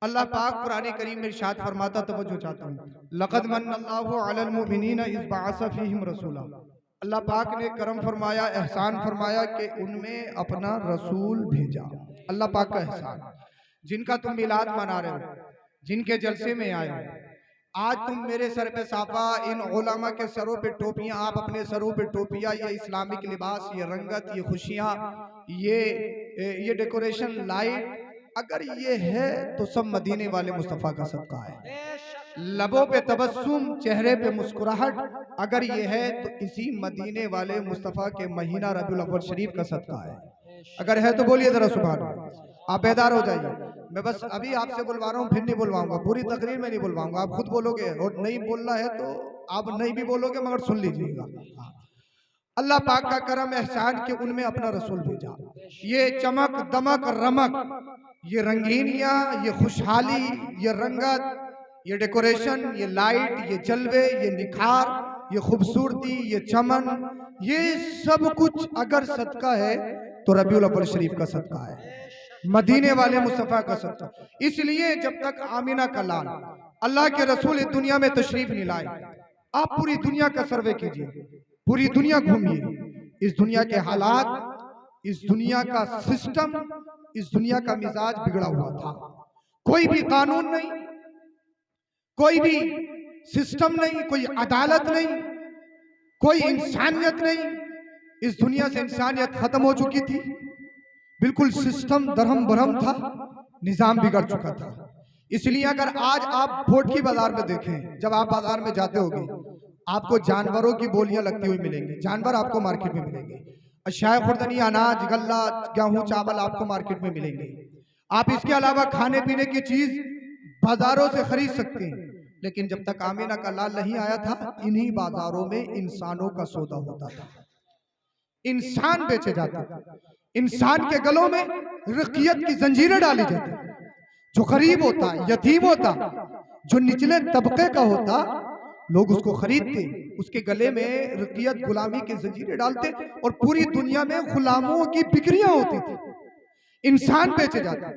अल्लाह पाक कुरान करीम में इरशाद फरमाता, तवज्जो चाहता हूँ, लक़द मन्नल्लाहु अलल मुमिनीना इज़ बअसा फ़ीहिम रसूला। अल्लाह पाक ने करम फरमाया, एहसान फरमाया कि उनमें अपना रसूल भेजा। अल्लाह पाक का एहसान। जिनका तुम मिलाद मना रहे हो, जिनके जलसे में आए हो, आज तुम मेरे सर पे साफा, इन उलमा के सरों पे टोपियां, आप अपने सरों पे टोपियां, ये इस्लामिक लिबास, ये रंगत, ये खुशियां, ये डेकोरेशन, लाइट, अगर ये है तो सब मदीने वाले मुस्तफ़ा का सदका है। लबों पे तबस्सुम, चेहरे पे मुस्कुराहट, अगर ये है तो इसी मदीने वाले मुस्तफ़ा के महीना रबीउल अव्वल शरीफ का सदका है। अगर है तो बोलिए जरा सुभान अल्लाह। आप बेदार हो जाइए। मैं बस अभी आपसे बुलवा रहा हूँ, फिर नहीं बुलवाऊंगा, पूरी तकरीर में नहीं बुलवाऊंगा, आप खुद बोलोगे, और नहीं बोलना है तो आप नहीं भी बोलोगे मगर सुन लीजिएगा। अल्लाह पाक का करम एहसान कि उनमें अपना रसूल भेजा। ये चमक दमक रमक, ये रंगीनियां, ये खुशहाली, ये रंगत, ये डेकोरेशन, ये लाइट, ये जलवे, ये निखार, ये खूबसूरती, ये चमन, ये सब कुछ अगर सदका है तो रबीउल अव्वल शरीफ का सदका है, मदीने वाले मुस्तफ़ा का सदका। इसलिए जब तक आमिना का लाल अल्लाह के रसूल इस दुनिया में तशरीफ नहीं लाए, आप पूरी दुनिया का सर्वे कीजिए, पूरी दुनिया घूमिए, इस दुनिया के हालात, इस दुनिया का सिस्टम, इस दुनिया का मिजाज बिगड़ा हुआ था। कोई भी कानून नहीं, कोई भी सिस्टम नहीं, कोई अदालत नहीं, कोई इंसानियत नहीं। इस दुनिया से इंसानियत खत्म हो चुकी थी, बिल्कुल सिस्टम दरहम बरहम था, निजाम बिगड़ चुका था। इसलिए अगर आज आप भोट की बाजार में देखें, जब आप बाजार में जाते होंगे, आपको जानवरों की बोलियां लगती हुई मिलेंगी, जानवर आपको मार्केट में मिलेंगे, अशियाए खुर्दनी, अनाज, गल्ला, गेहूं, चावल आपको मार्केट में मिलेंगे। आप इसके अलावा खाने पीने की चीज बाजारों से खरीद सकते हैं, लेकिन जब तक आमिना का लाल नहीं आया था, इन्हीं बाजारों में इंसानों का सौदा होता था, इंसान बेचे जाते थे, इंसान के गलों में रक़ियत की जंजीरें डाली जाती। जो गरीब होता, यतीम होता, जो निचले तबके का होता, लोग उसको खरीदते, उसके गले में रक़ियत, गुलामी की जंजीरें डालते, और पूरी दुनिया में गुलामों की बिक्रियां होती थी, इंसान बेचे जाते।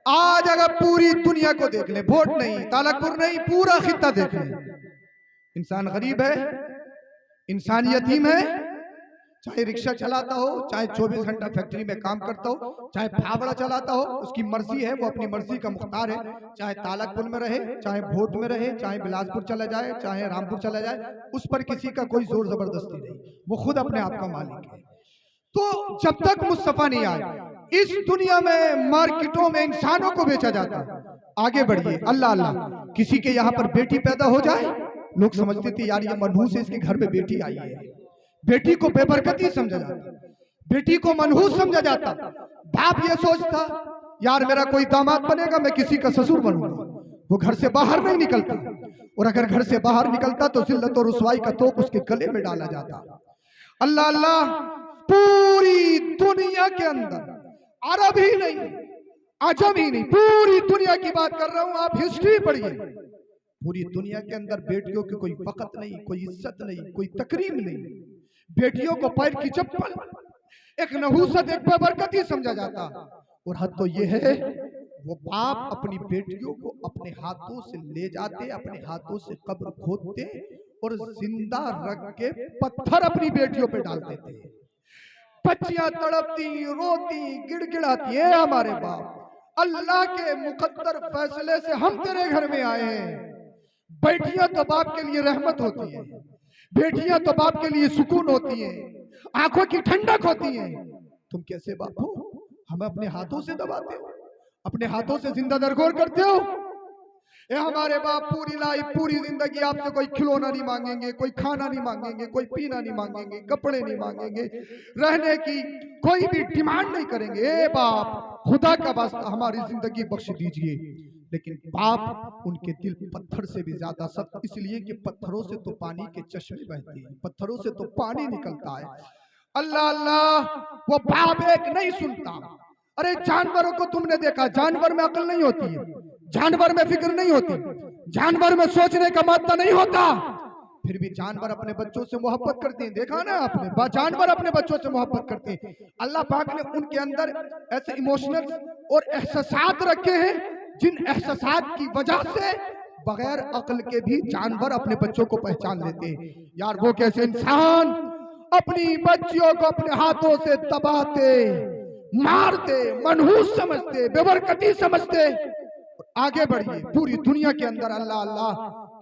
आज अगर पूरी दुनिया को देख ले, वोट नहीं, तालकपुर नहीं, पूरा खित्ता देख ले, इंसान गरीब है, इंसान यतीम है, चाहे रिक्शा चलाता हो, चाहे 24 घंटा फैक्ट्री में काम करता हो, चाहे फावड़ा चलाता हो, उसकी मर्जी है, वो अपनी मर्जी का मुख्तार है। चाहे तालकपुर में रहे, चाहे भोट में रहे, चाहे बिलासपुर चला जाए, चाहे रामपुर चला जाए, उस पर किसी का कोई जोर जबरदस्ती नहीं, वो खुद अपने आप का मालिक है। तो जब तक मुस्तफा नहीं आए, इस दुनिया में मार्केटों में इंसानों को बेचा जाता है। आगे बढ़िए, अल्लाह अल्लाह, किसी के यहाँ पर बेटी पैदा हो जाए, लोग समझते थे यार ये मनहूस है, इसके घर में बेटी आई है। बेटी को बेबरकती समझा जाता, बेटी को मनहूस समझा जाता। बाप ये सोचता यार मेरा कोई दामाद बनेगा, मैं किसी का ससुर बनूंगा, वो घर से बाहर नहीं निकलता, और अगर घर से बाहर निकलता तो जिल्लत और रुसवाई का तोप उसके गले में डाला जाता। अल्लाह अल्लाह, पूरी दुनिया के अंदर, अरब ही नहीं, अजम ही नहीं, पूरी दुनिया की बात कर रहा हूं, आप हिस्ट्री पढ़िए, पूरी दुनिया के अंदर बेटियों की कोई वक़्त नहीं, कोई इज्जत नहीं, कोई तकरीम नहीं। बेटियों को पैर की चप्पल, एक नहूसत, एक बेबरकती समझा जाता। और हद तो ये है, वो बाप अपनी बेटियों को अपने हाथों से ले जाते, अपने हाथों से कब्र खोदते, और जिंदा रख के पत्थर अपनी बेटियों पे डालते थे। बच्चियां तड़पती, रोती, गिड़गिड़ाती, है हमारे बाप, अल्लाह के मुकद्दर फैसले से हम तेरे घर में आए हैं। बेटियां तो बाप के लिए रहमत होती है, बेटियां तो बाप के लिए सुकून होती है, आंखों की ठंडक होती है। तुम कैसे बाप हो, हमें अपने हाथों से दबाते हो, अपने हाथों से जिंदा दरगोर करते हो। ये हमारे बाप पूरी लाइफ, पूरी जिंदगी आपसे कोई खिलौना नहीं मांगेंगे, कोई खाना नहीं मांगेंगे, कोई पीना नहीं मांगेंगे, कपड़े नहीं मांगेंगे, रहने की कोई भी डिमांड नहीं करेंगे। ए बाप, खुदा का वास्ता हमारी जिंदगी बख्श दीजिए। लेकिन बाप उनके दिल पत्थर से भी ज्यादा सख्त, इसलिए कि पत्थरों से तो पानी के चश्मे बहते हैं, पत्थरों से तो पानी निकलता है। अल्लाह अल्लाह, वो बाप एक नहीं सुनता। अरे जानवरों को तुमने देखा, जानवर में अकल नहीं होती है, जानवर में फिक्र नहीं होती, जानवर में सोचने का मादा नहीं होता, फिर भी जानवर अपने बच्चों से मोहब्बत करते हैं। देखा ना आपने, जानवर अपने बच्चों से मोहब्बत करते हैं। अल्लाह पाक ने उनके अंदर ऐसे इमोशनल और एहसासात रखे हैं जिन एहसासात की वजह से बगैर अक्ल के भी जानवर अपने बच्चों को पहचान लेते हैं। यार वो कैसे इंसान अपनी बच्चियों को अपने हाथों से दबाते, मारते, मनहूस समझते, बेबरकती समझते। आगे बढ़िए, पूरी दुनिया के अंदर अल्लाह अल्लाह,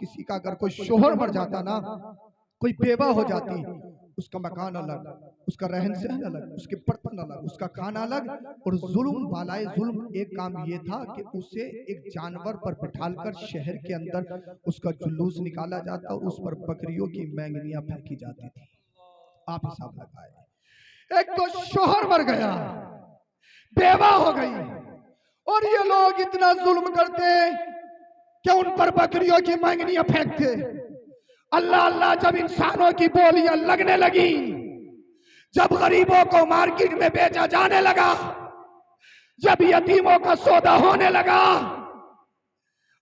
किसी का अगर कोई शोहर मर जाता ना, कोई बेवा हो जाती, उसका मकान अलग, उसका रहन सहन अलग, उसके बर्तन अलग, उसका खाना अलग। और जुल्म वालाए जुल्म एक काम ये था कि उसे एक जानवर पर बिठालकर शहर के अंदर उसका जुलूस निकाला जाता, उस पर बकरियों की मैंगनियां फेंकी जाती थी। आप हिसाब लगाए, एक तो शोहर मर गया, बेवा हो गई, और ये लोग इतना जुल्म करते कि उन पर बकरियों की मैंगनियां फेंकते। अल्लाह अल्लाह, जब इंसानों की बोलियां लगने लगी, जब गरीबों को मार्केट में बेचा जाने लगा, जब यतीमों का सौदा होने लगा,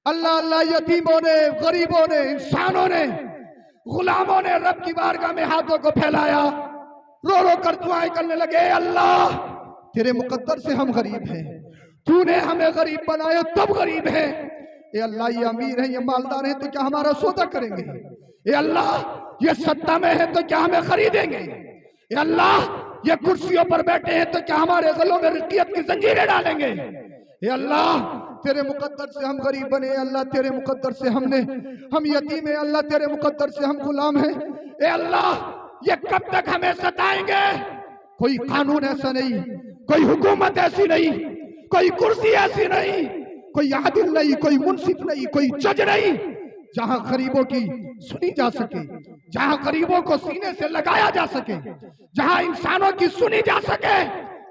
अल्लाह अल्लाह, यतीमों ने, गरीबों ने, इंसानों ने, गुलामों ने रब की बारगाह में हाथों को फैलाया, रो रो कर दुआएं करने लगे, अल्लाह तेरे मुकद्दर से हम गरीब हैं, तूने हमें गरीब बनाया तब गरीब हैं। ए अल्लाह, ये अमीर है, ये मालदार है, तो क्या हमारा सौदा करेंगे? ए अल्लाह, ये सत्ता में है तो क्या हमें खरीदेंगे? ए अल्लाह, ये कुर्सियों पर बैठे हैं तो क्या हमारे गलों में रिज़्क़ियत की जंजीरें डालेंगे? ए अल्लाह, तेरे मुकद्दर से हम गरीब बने, अल्लाह तेरे मुकद्दर से हम यतीम हैं, अल्लाह तेरे मुकद्दर से हम गुलाम हैं। ए अल्लाह, ये कब तक हमें सताएंगे? कोई कानून ऐसा नहीं, कोई हुकूमत ऐसी नहीं, कोई कुर्सी ऐसी नहीं, कोई आदिल नहीं, कोई मुंसिफ नहीं, कोई जज नहीं, जहां गरीबों की सुनी जा सके, जहां गरीबों को सीने से लगाया जा सके, जहां इंसानों की सुनी जा सके।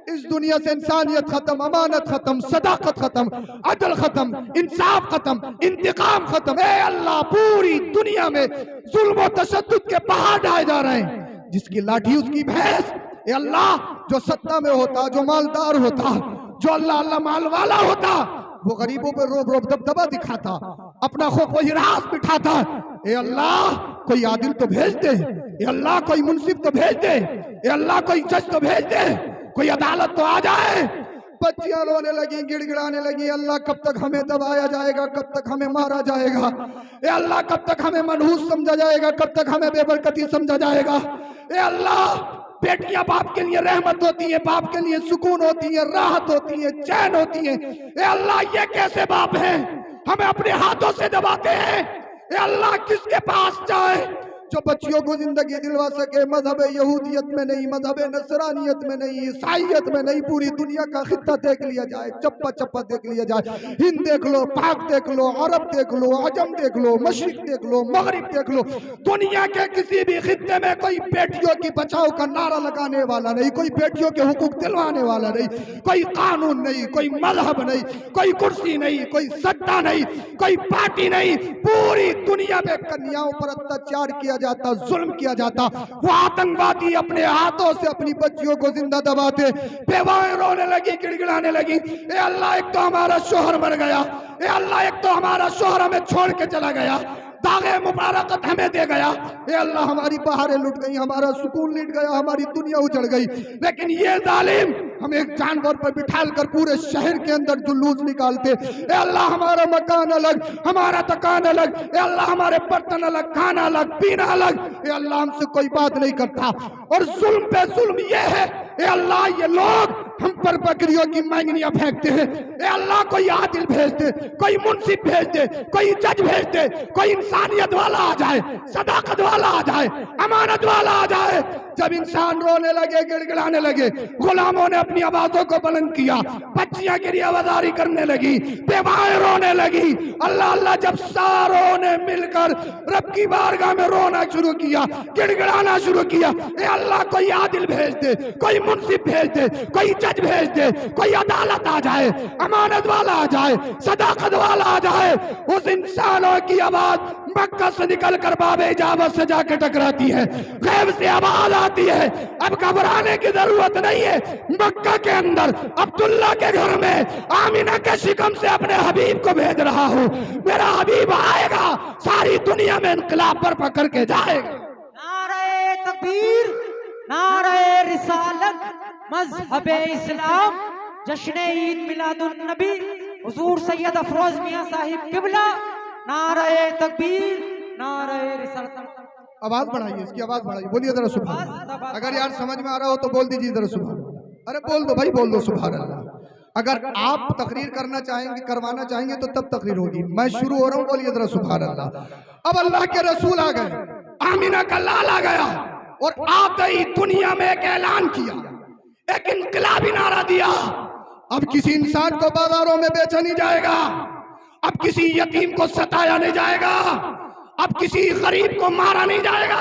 इस दुनिया से इंसानियत खत्म, अमानत खत्म, सदाकत खत्म, अदल खत्म, इंसाफ खत्म, इंतकाम खत्म। ए अल्लाह, पूरी दुनिया में जुल्म और तशद्दुद के पहाड़ ढाए जा रहे हैं, जिसकी लाठी उसकी भैंस। ए अल्लाह, जो सत्ता में होता, जो मालदार होता, जो अल्लाह अल्लाह माल वाला होता, वो गरीबों पर रोब रोब दबदबा दिखाता, अपना खौफ वही रास बिठाता। ए अल्लाह, कोई आदिल तो भेज दे, ए अल्लाह कोई मुंसिफ तो भेज दे, ए अल्लाह कोई जज तो भेज दे, कोई अदालत तो आ जाए। बच्चियां रोने लगी, गिड़गिड़ाने लगी, अल्लाह कब तक हमें दबाया जाएगा, कब तक हमें मारा जाएगा? ए अल्लाह, कब तक हमें मनहूस समझा जाएगा, कब तक हमें बेबरकती समझा जाएगा? ए अल्लाह, बेटियां बाप के लिए रहमत होती है, बाप के लिए सुकून होती है, राहत होती है, चैन होती है। ए अल्लाह, ये कैसे बाप हैं, हमें अपने हाथों से दबाते हैं? ए अल्लाह, किसके पास जाए जो बच्चियों को जिंदगी दिलवा सके? मजहब यहूदियत में नहीं, मजहब नसरानियत में नहीं, ईसाइयत में नहीं, पूरी दुनिया का खित्ता देख लिया जाए, चप्पा चप्पा देख लिया जाए, हिंद देख लो, पाक देख लो, अरब देख लो, अजम देख लो, मशरिक देख लो, मगरिब देख लो, दुनिया के किसी भी खित्ते में कोई बेटियों की बचाव का नारा लगाने वाला नहीं, कोई बेटियों के हुकूक दिलवाने वाला नहीं, कोई कानून नहीं, कोई मजहब नहीं, कोई कुर्सी नहीं, कोई सत्ता नहीं, कोई पार्टी नहीं। पूरी दुनिया में कन्याओं पर अत्याचार किया जाता, जुल्म किया जाता। वो आतंकवादी अपने हाथों से अपनी बच्चियों को जिंदा दबाते, बेवाएं रोने लगी, गिड़गिड़ाने लगी। ए अल्लाह, एक तो हमारा शोहर मर गया, ए अल्लाह, एक तो हमारा शोहर हमें छोड़ के चला गया, दागे मुबारकत हमें दे गया। ए अल्लाह, हमारी बहारें लुट गई, हमारा सुकून लुट गया, हमारी दुनिया उजड़ गई। लेकिन ये जालिम हमें एक जानवर पर बिठाल कर पूरे शहर के अंदर जुलूस निकालते। ए अल्लाह, हमारा मकान अलग, हमारा दुकान अलग, ए अल्लाह, हमारे बर्तन अलग, खाना अलग, पीना अलग। ए अल्लाह, हमसे कोई बात नहीं करता। और जुल्म पे जुल्म ये है, ए अल्लाह, ये लोग हम पर बकरियों की मैंगनियां फेंकते हैं। ए अल्लाह, कोई आदिल भेज दे, कोई मुंसिफ भेज दे, कोई जज भेज दे, कोई इंसानियत वाला आ जाए, सदाकत वाला आ जाए, अमानत वाला आ जाए। जब इंसान रोने लगे, गिड़गिड़ाने लगे, गुलामों ने अपनी आवाजों को बुलंद किया, बच्चियां गिरी आवाजारी करने लगी, बेवाएं रोने लगी। अल्लाह अल्लाह, जब सारों ने मिलकर रब की बारगाह में रोना शुरू किया, गिड़गिड़ाना शुरू किया, ए अल्लाह, कोई आदिल भेज दे, कोई मुंसिफ भेज दे, कोई जज भेज दे, कोई अदालत आ जाए, अमानत वाला आ जाए, सदाकत वाला आ जाए। उस इंसानों की आवाज मक्का से निकलकर बाबे इजाबत से जाकर टकराती है, गैब से आवाज आती है। अब घबराने की जरूरत नहीं है। मक्का के अंदर अब्दुल्ला के घर में आमिना के शिकम से अपने हबीब को भेज रहा हूँ, मेरा हबीब आएगा, सारी दुनिया में इनकलाब पर पकड़ के जाएगा। नारे तकबीर, नारे रिसालत, मज़हबे इस्लाम, जश्न ईद मिलादुन नबी हुजूर सैयद अफरोज मियां साहिब किबला, नारे तकबीर, नारे रिसालत। आवाज बढ़ाइए, इसकी आवाज बढ़ाइए, बोलिए जरा सुभान अल्लाह। अगर यार समझ में आ रहा हो तो बोल दीजिए जरा सुभान अल्लाह। अरे बोल दो भाई, बोल दो सुभान अल्लाह। अगर आप तकरीर करना चाहेंगे, करवाना चाहेंगे तो तब तकरीर होगी। मैं शुरू हो रहा हूँ, बोलिए जरा सुभान अल्लाह। अब अल्लाह के रसूल आ गए, आमीना का लाल आ गया और आते ही दुनिया में एक ऐलान किया, एक इनकलाबी नारा दिया। अब किसी इंसान को बाजारों में बेचा नहीं जाएगा, अब किसी यतीम को सताया नहीं जाएगा, अब किसी गरीब को मारा नहीं जाएगा,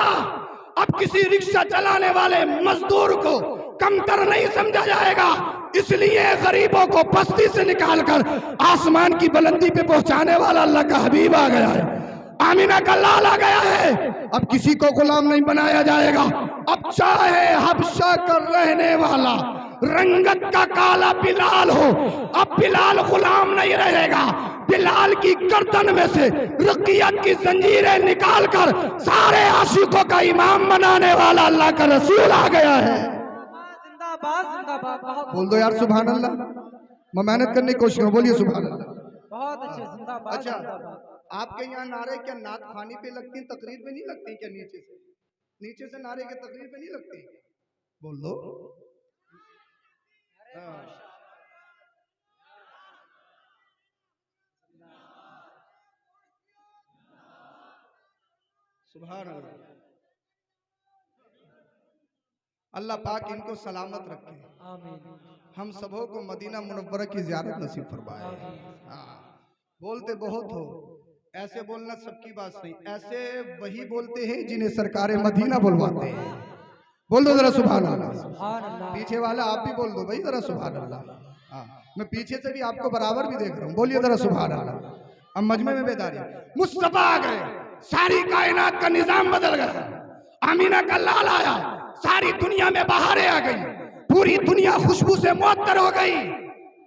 अब किसी रिक्शा चलाने वाले मजदूर को कमतर नहीं समझा जाएगा। इसलिए गरीबों को बस्ती से निकालकर आसमान की बुलंदी पे पहुंचाने वाला अल्लाह का हबीब आ गया है, आमीना का लाल आ गया है। अब किसी को गुलाम नहीं बनाया जाएगा। अब चाहे हबशा कर रहने वाला रंगत का काला बिलाल हो, अब बिलाल गुलाम नहीं रहेगा। बिलाल की गर्दन में से रुकियत की जंजीरें निकालकर सारे आशिकों का इमाम बनाने वाला अल्लाह का रसूल आ गया है। जिंदाबाद जिंदाबाद। बोल दो यार सुभान अल्लाह। मैं मेहनत करने की कोशिश करूं, बोलिए सुभान अल्लाह। बहुत अच्छे, जिंदाबाद। अच्छा, आपके यहाँ नारे क्या नात खानी पे लगती, तकरीर पे नहीं लगती क्या? नीचे से नारे के तकरीर पे नहीं लगती? बोल दो। सुभान अल्लाह। अल्लाह पाक इनको सलामत रखे, हम सबों को मदीना मुनव्वरा की ज़ियारत नसीब फरमाए। बोलते बहुत हो, ऐसे बोलना सबकी बात नहीं, ऐसे वही बोलते हैं जिन्हें सरकार मदीना बुलवाते हैं। बोल दो जरा सुभान अल्लाह। पीछे वाला आप भी बोल दो भाई जरा सुभान अल्लाह। मैं पीछे से भी आपको बराबर भी देख रहा हूँ, बोलिए जरा सुभान अल्लाह। अब मजमे में बेदारी, मुस्तफा आ गए, सारी कायनात का निजाम बदल गया। आमीना का लाल आया, सारी दुनिया में बहारें आ गई, पूरी दुनिया खुशबू से मुअत्तर हो गई।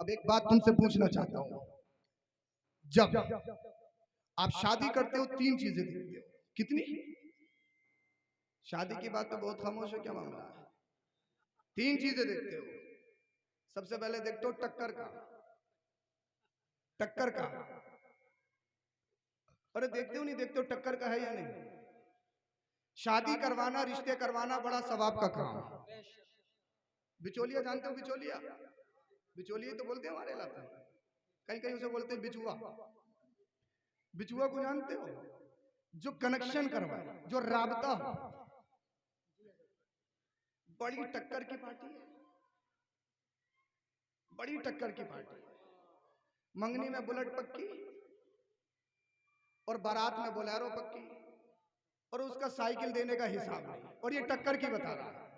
अब एक बात तुमसे पूछना चाहता हूँ, जब आप शादी करते हो तीन चीजें देखते हो, कितनी? शादी की बात तो बहुत खामोश है, क्या मामला है? तीन चीजें देखते हो। सबसे पहले देखते हो टक्कर का, टक्कर का। अरे देखते हो नहीं देखते हो टक्कर का है या नहीं? शादी करवाना, रिश्ते करवाना बड़ा सवाब का काम। बिचौलिया जानते हो? बिचौलिया, बिचौलिया तो बोलते हैं हमारे इलाके में, कहीं कहीं उसे बोलते हैं बिचुआ। बिचुआ को जानते हो? जो कनेक्शन करवाए, जो राबता हो। बड़ी टक्कर की पार्टी है, बड़ी टक्कर की पार्टी। मंगनी में बुलेट पक्की और बारात में बोलेरो पक्की, और उसका साइकिल देने का हिसाब नहीं, और ये टक्कर की बता रहा है।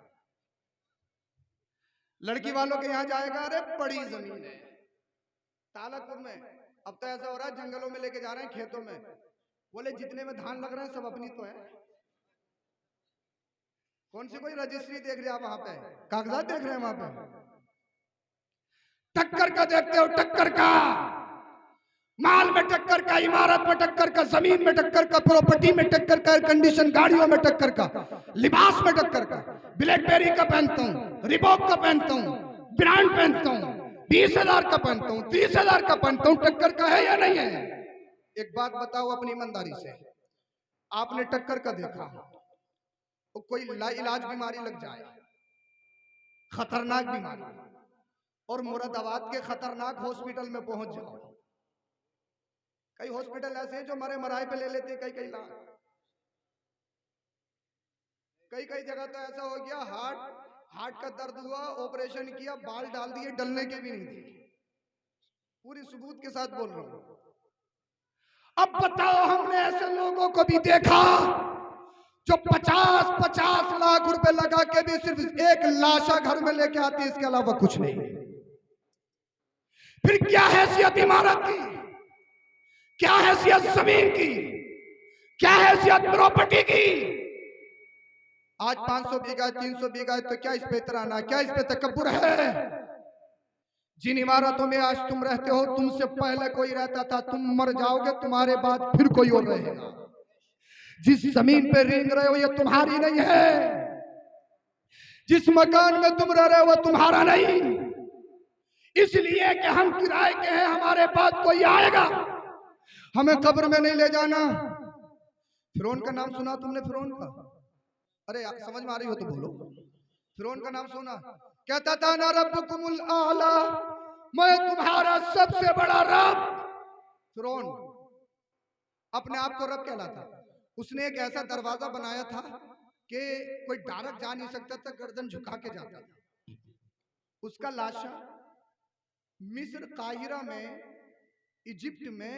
लड़की वालों के यहाँ जाएगा, अरे बड़ी जमीन है तालापुर में, अब तो ऐसा हो रहा है जंगलों में लेके जा रहे हैं, खेतों में। बोले जितने में धान लग रहे हैं सब अपनी तो है। कौन सी कोई रजिस्ट्री देख रहे हैं वहां पे, कागजात देख रहे हैं वहां पे? टक्कर का देखते हो, टक्कर का। माल में टक्कर का, इमारत में टक्कर का, जमीन में टक्कर का, प्रॉपर्टी में टक्कर का, कंडीशन गाड़ियों में टक्कर का, लिबास में टक्कर का। ब्लैकबेरी का पहनता हूँ, रिबॉक का पहनता हूँ, ब्रांड पहनता हूँ, 20,000 का पहनता हूँ, 30,000 का पहनता हूँ। टक्कर का है या नहीं है? एक बात बताओ अपनी ईमानदारी से, आपने टक्कर का देखा तो कोई लाइलाज बीमारी लग जाए, खतरनाक बीमारी, और मुरादाबाद के खतरनाक हॉस्पिटल में पहुंच जाओ। कई हॉस्पिटल ऐसे हैं जो मरे मराए पे ले लेते हैं कई लाख। कई जगह तो ऐसा हो गया, हार्ट का दर्द हुआ, ऑपरेशन किया, बाल डाल दिए, डलने के भी नहीं दिए। पूरी सबूत के साथ बोल रहा हूं। अब बताओ, हमने ऐसे लोगों को भी देखा जो 50-50 लाख रुपए लगा के भी सिर्फ एक लाशा घर में लेके आती है, इसके अलावा कुछ नहीं। फिर क्या हैसियत इमारत की, क्या हैसियत जमीन की, क्या हैसियत प्रॉपर्टी की? आज 500 बीघा 300 बीघा तो क्या इस पे इतराना, क्या इस पे तकब्बुर है? जिन इमारतों में आज तुम रहते हो, तुमसे पहले कोई रहता था, तुम मर जाओगे, तुम्हारे बाद फिर कोई और रहेगा। जिस जमीन पे रेंग रहे हो ये तुम्हारी नहीं है, जिस मकान में तुम रह रहे हो वो तुम्हारा नहीं। इसलिए कि हम किराए के हैं, हमारे पास कोई आएगा, हमें कब्र में नहीं ले जाना। फिरौन का नाम सुना तुमने? फिरौन का, अरे समझ में आ रही हो तो बोलो। फिरौन का नाम सुना? कहता था ना रब्बुकुमुल आला, मैं तुम्हारा सबसे बड़ा रब। फिरौन अपने आप को रब कहलाता। उसने एक ऐसा दरवाजा बनाया था कि कोई डायरेक्ट जा नहीं सकता था, गर्दन झुका के जाता था। उसका लाशा मिस्र, काहिरा में, इजिप्ट में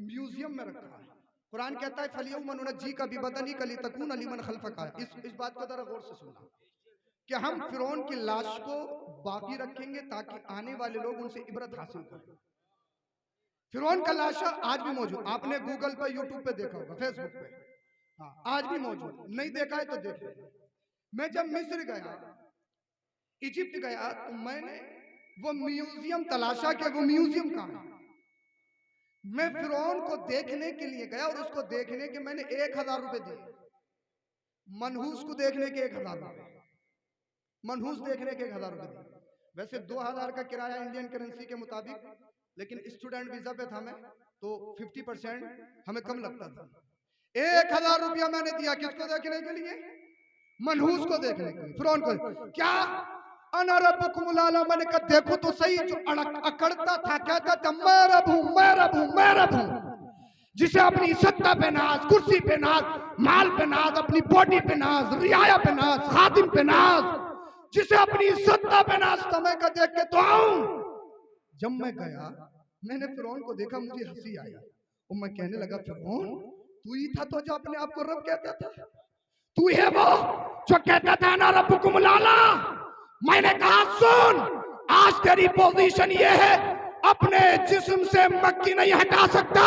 म्यूजियम में रखा है। कुरान कहता है फलियौम जी का बिबदनी कली तकून अलीमन खल्फका। इस बात को जरा गौर से सुनना कि हम फिरौन की लाश को बाकी रखेंगे ताकि आने वाले लोग उनसे इबरत हासिल करें। फिरौन का लाशा आज भी मौजूद, आपने गूगल पे, यूट्यूब पे देखा होगा, फेसबुक पे, हाँ आज भी मौजूद। नहीं देखा है तो देखो। मैं जब मिस्र गया, इजिप्ट गया, तो मैंने वो म्यूजियम तलाशा कि वो म्यूजियम कहाँ है। मैं फिरौन को देखने के लिए गया और उसको देखने के मैंने 1000 रुपए दिए। मनहूस को देखने के 1000 रुपए, मनहूस देखने के 1000 रुपए दिए। वैसे 2000 का किराया इंडियन करेंसी के मुताबिक, लेकिन स्टूडेंट वीजा पे था मैं, तो 50% हमें कम लगता था। 1000 रुपया मैंने दिया किसको देखने के लिए? मनहूस को देखने के लिए, फिरौन को। क्या अना रब्बुकुमुल आला, मैंने कहा देखो तो सही, जो अकड़ता था, कहता था मैं रब हूं, मैं रब हूं, मैं रब हूं। जिसे अपनी सत्ता पे नाज, कुर्सी पे नाज, माल पे नाज, अपनी बॉडी पे नाज, रियाया पे नाज, खादिम पे नाज, जिसे अपनी सत्ता पे नाज था। मैं का देख के तो आऊं। जब मैं गया, मैंने फिरौन को देखा, मुझे हंसी आई और मैं कहने लगा फिरौन तू ही था तो जो अपने आप को रब कहता था? तू है वो जो कहता था ना रब्बुकुमुल आला? मैंने कहा सुन, आज तेरी पोजीशन ये है, अपने जिस्म से मक्खी नहीं हटा सकता।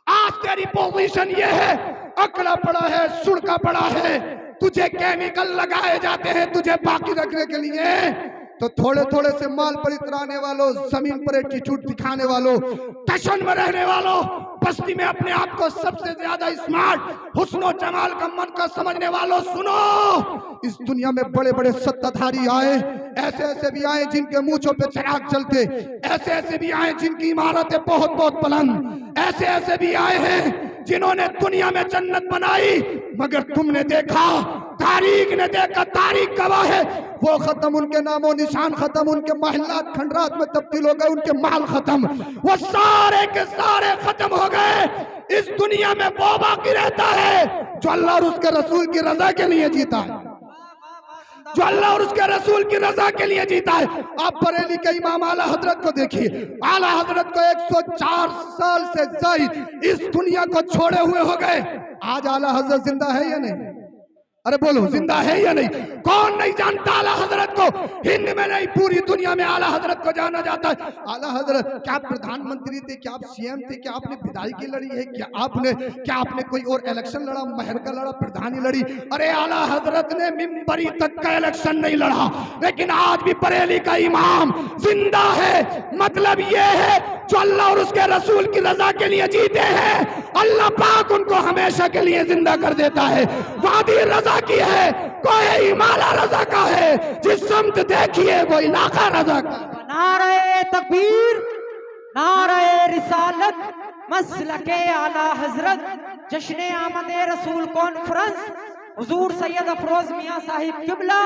आज तेरी पोजीशन ये है, अकड़ा पड़ा है, सुड़का पड़ा है, तुझे केमिकल लगाए जाते हैं तुझे बाकी रखने के लिए। तो थोड़े थोड़े से माल पर इतराने वालों, जमीन पर एटीट्यूड दिखाने वालों, टशन में रहने वालों, बस्ती में अपने आप को सबसे ज्यादा स्मार्ट, हुस्नो जमाल का मन का समझने वालों, सुनो, इस दुनिया में बड़े बड़े सत्ताधारी आए, ऐसे ऐसे भी आए जिनके मूंछों पे चिराग जलते, ऐसे ऐसे भी आए जिनकी इमारतें बहुत बहुत बुलंद, ऐसे ऐसे भी आए हैं जिन्होंने दुनिया में जन्नत बनाई, मगर तुमने देखा, तारीख ने देखा, तारीख गवाह है, वो खत्म, उनके नामो निशान खत्म, उनके महल्लात खंडरात में तब्दील हो गए, उनके माल खत्म, वो सारे के सारे खत्म हो गए। इस दुनिया में वो बाकी रहता है जो अल्लाह और उसके रसूल की रजा के लिए जीता है, जो अल्लाह और उसके रसूल की रजा के लिए जीता है। आप बरेली के इमाम आला हजरत को देखिए, आला हजरत को 104 साल से जायद इस दुनिया को छोड़े हुए हो गए। आज आला हजरत जिंदा है या नहीं? अरे बोलो, जिंदा है या नहीं? कौन नहीं जानता आला हजरत को? हिंद में नहीं, पूरी दुनिया में आला हजरत को जाना जाता है। आला हजरत, क्या आप प्रधानमंत्री थे? क्या आप सीएम थे? क्या आपने विधायकी लड़ी है? क्या आपने कोई और इलेक्शन लड़ा? महर का लड़ा? प्रधानी लड़ी? अरे आला हजरत ने मिंबरी तक का इलेक्शन नहीं लड़ा, लेकिन आज भी बरेली का इमाम जिंदा है। मतलब ये है, जो अल्लाह और उसके रसूल की रजा के लिए जीते हैं, अल्लाह पाक उनको हमेशा के लिए जिंदा कर देता है। वादी रजा की है, कोई हिमालय रजा का है, जिस समत देखिए वो इलाका रजा का। नारे तकबीर, नारे रिसालत, मसलके आला हजरत, जश्न आमद रसूल कॉन्फ्रेंस, हुजूर सैयद अफरोज मियां साहिब किबला,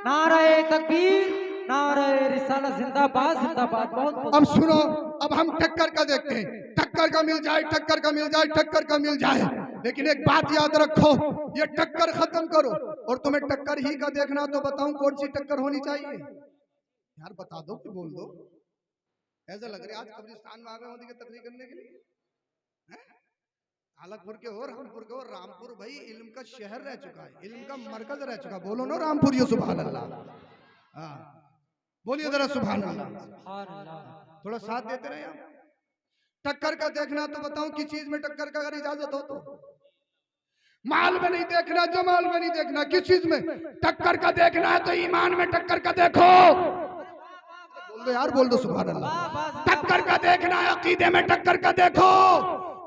नारे तकबीर, नारे रिसालत, जिंदाबाद जिंदाबाद। बहुत अब सुनो, अब हम टक्कर का देखते हैं, टक्कर का मिल जाए, टक्कर का मिल जाए, टक्कर का मिल जाए, लेकिन एक बात याद रखो, ये टक्कर खत्म करो। और तुम्हें टक्कर ही का देखना तो बताऊं कौन सी टक्कर होनी चाहिए? यार बता दो कि बोल दो, ऐसा लग रहा है आज कब्रिस्तान में आ गए मोदी की तकरीर करने के लिए। हालकपुर के हो, रामपुर के हो, रामपुर भाई इल्म का शहर रह चुका है, इल्म का मरकज रह चुका। बोलो ना रामपुर, ये सुभान अल्लाह, हाँ बोलिए जरा सुभान अल्लाह। थोड़ा साथ देते रहे। टक्कर का देखना तो बताऊं किस चीज में टक्कर का अगर इजाजत हो तो? माल में नहीं देखना, जमाल में नहीं देखना, किस चीज में टक्कर का देखना है? तो ईमान में टक्कर का देखो। बोल दो यार, बोल दो सुभान अल्लाह। टक्कर का देखना है, अकीदे में टक्कर का देखो।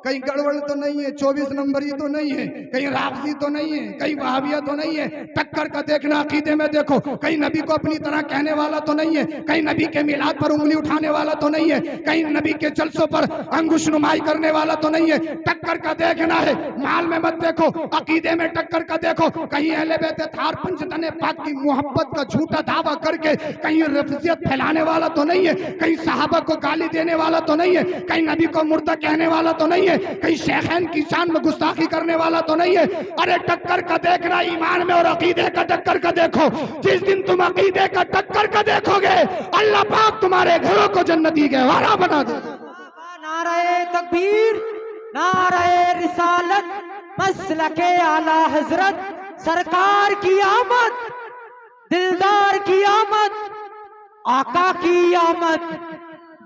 कहीं गड़बड़ तो नहीं है, 24 नंबरी तो नहीं है, कहीं राफजी तो नहीं है, कहीं वहाबिया तो नहीं है। टक्कर का देखना अकीदे में देखो, कहीं नबी को अपनी तरह कहने वाला तो नहीं है, कहीं नबी के मिलाद पर उंगली उठाने वाला तो नहीं है, कहीं नबी के जलसों पर अंगुश नुमाई करने वाला तो नहीं है। टक्कर का देखना है, माल में मत देखो, अकीदे में टक्कर का देखो। कहीं अहले बैत थार पंचतने पाक की मोहब्बत का झूठा दावा करके कहीं रफजियत फैलाने वाला तो नहीं है, कहीं सहाबा को गाली देने वाला तो नहीं है, कहीं नबी को मुर्दा कहने वाला तो नहीं है, कहीं शेखैन की शान में गुस्ताखी करने वाला तो नहीं है। अरे टक्कर का देखना ईमान में और अकीदे का टक्कर का देखो। जिस दिन तुम अकीदे का टक्कर का देखोगे, अल्लाह पाक तुम्हारे घरों को जन्नती के वारा बना दे। नारे तकबीर, नारे रिसालत, मसलके आला हजरत, सरकार की आमद, दिलदार की आमद, आका की आमद,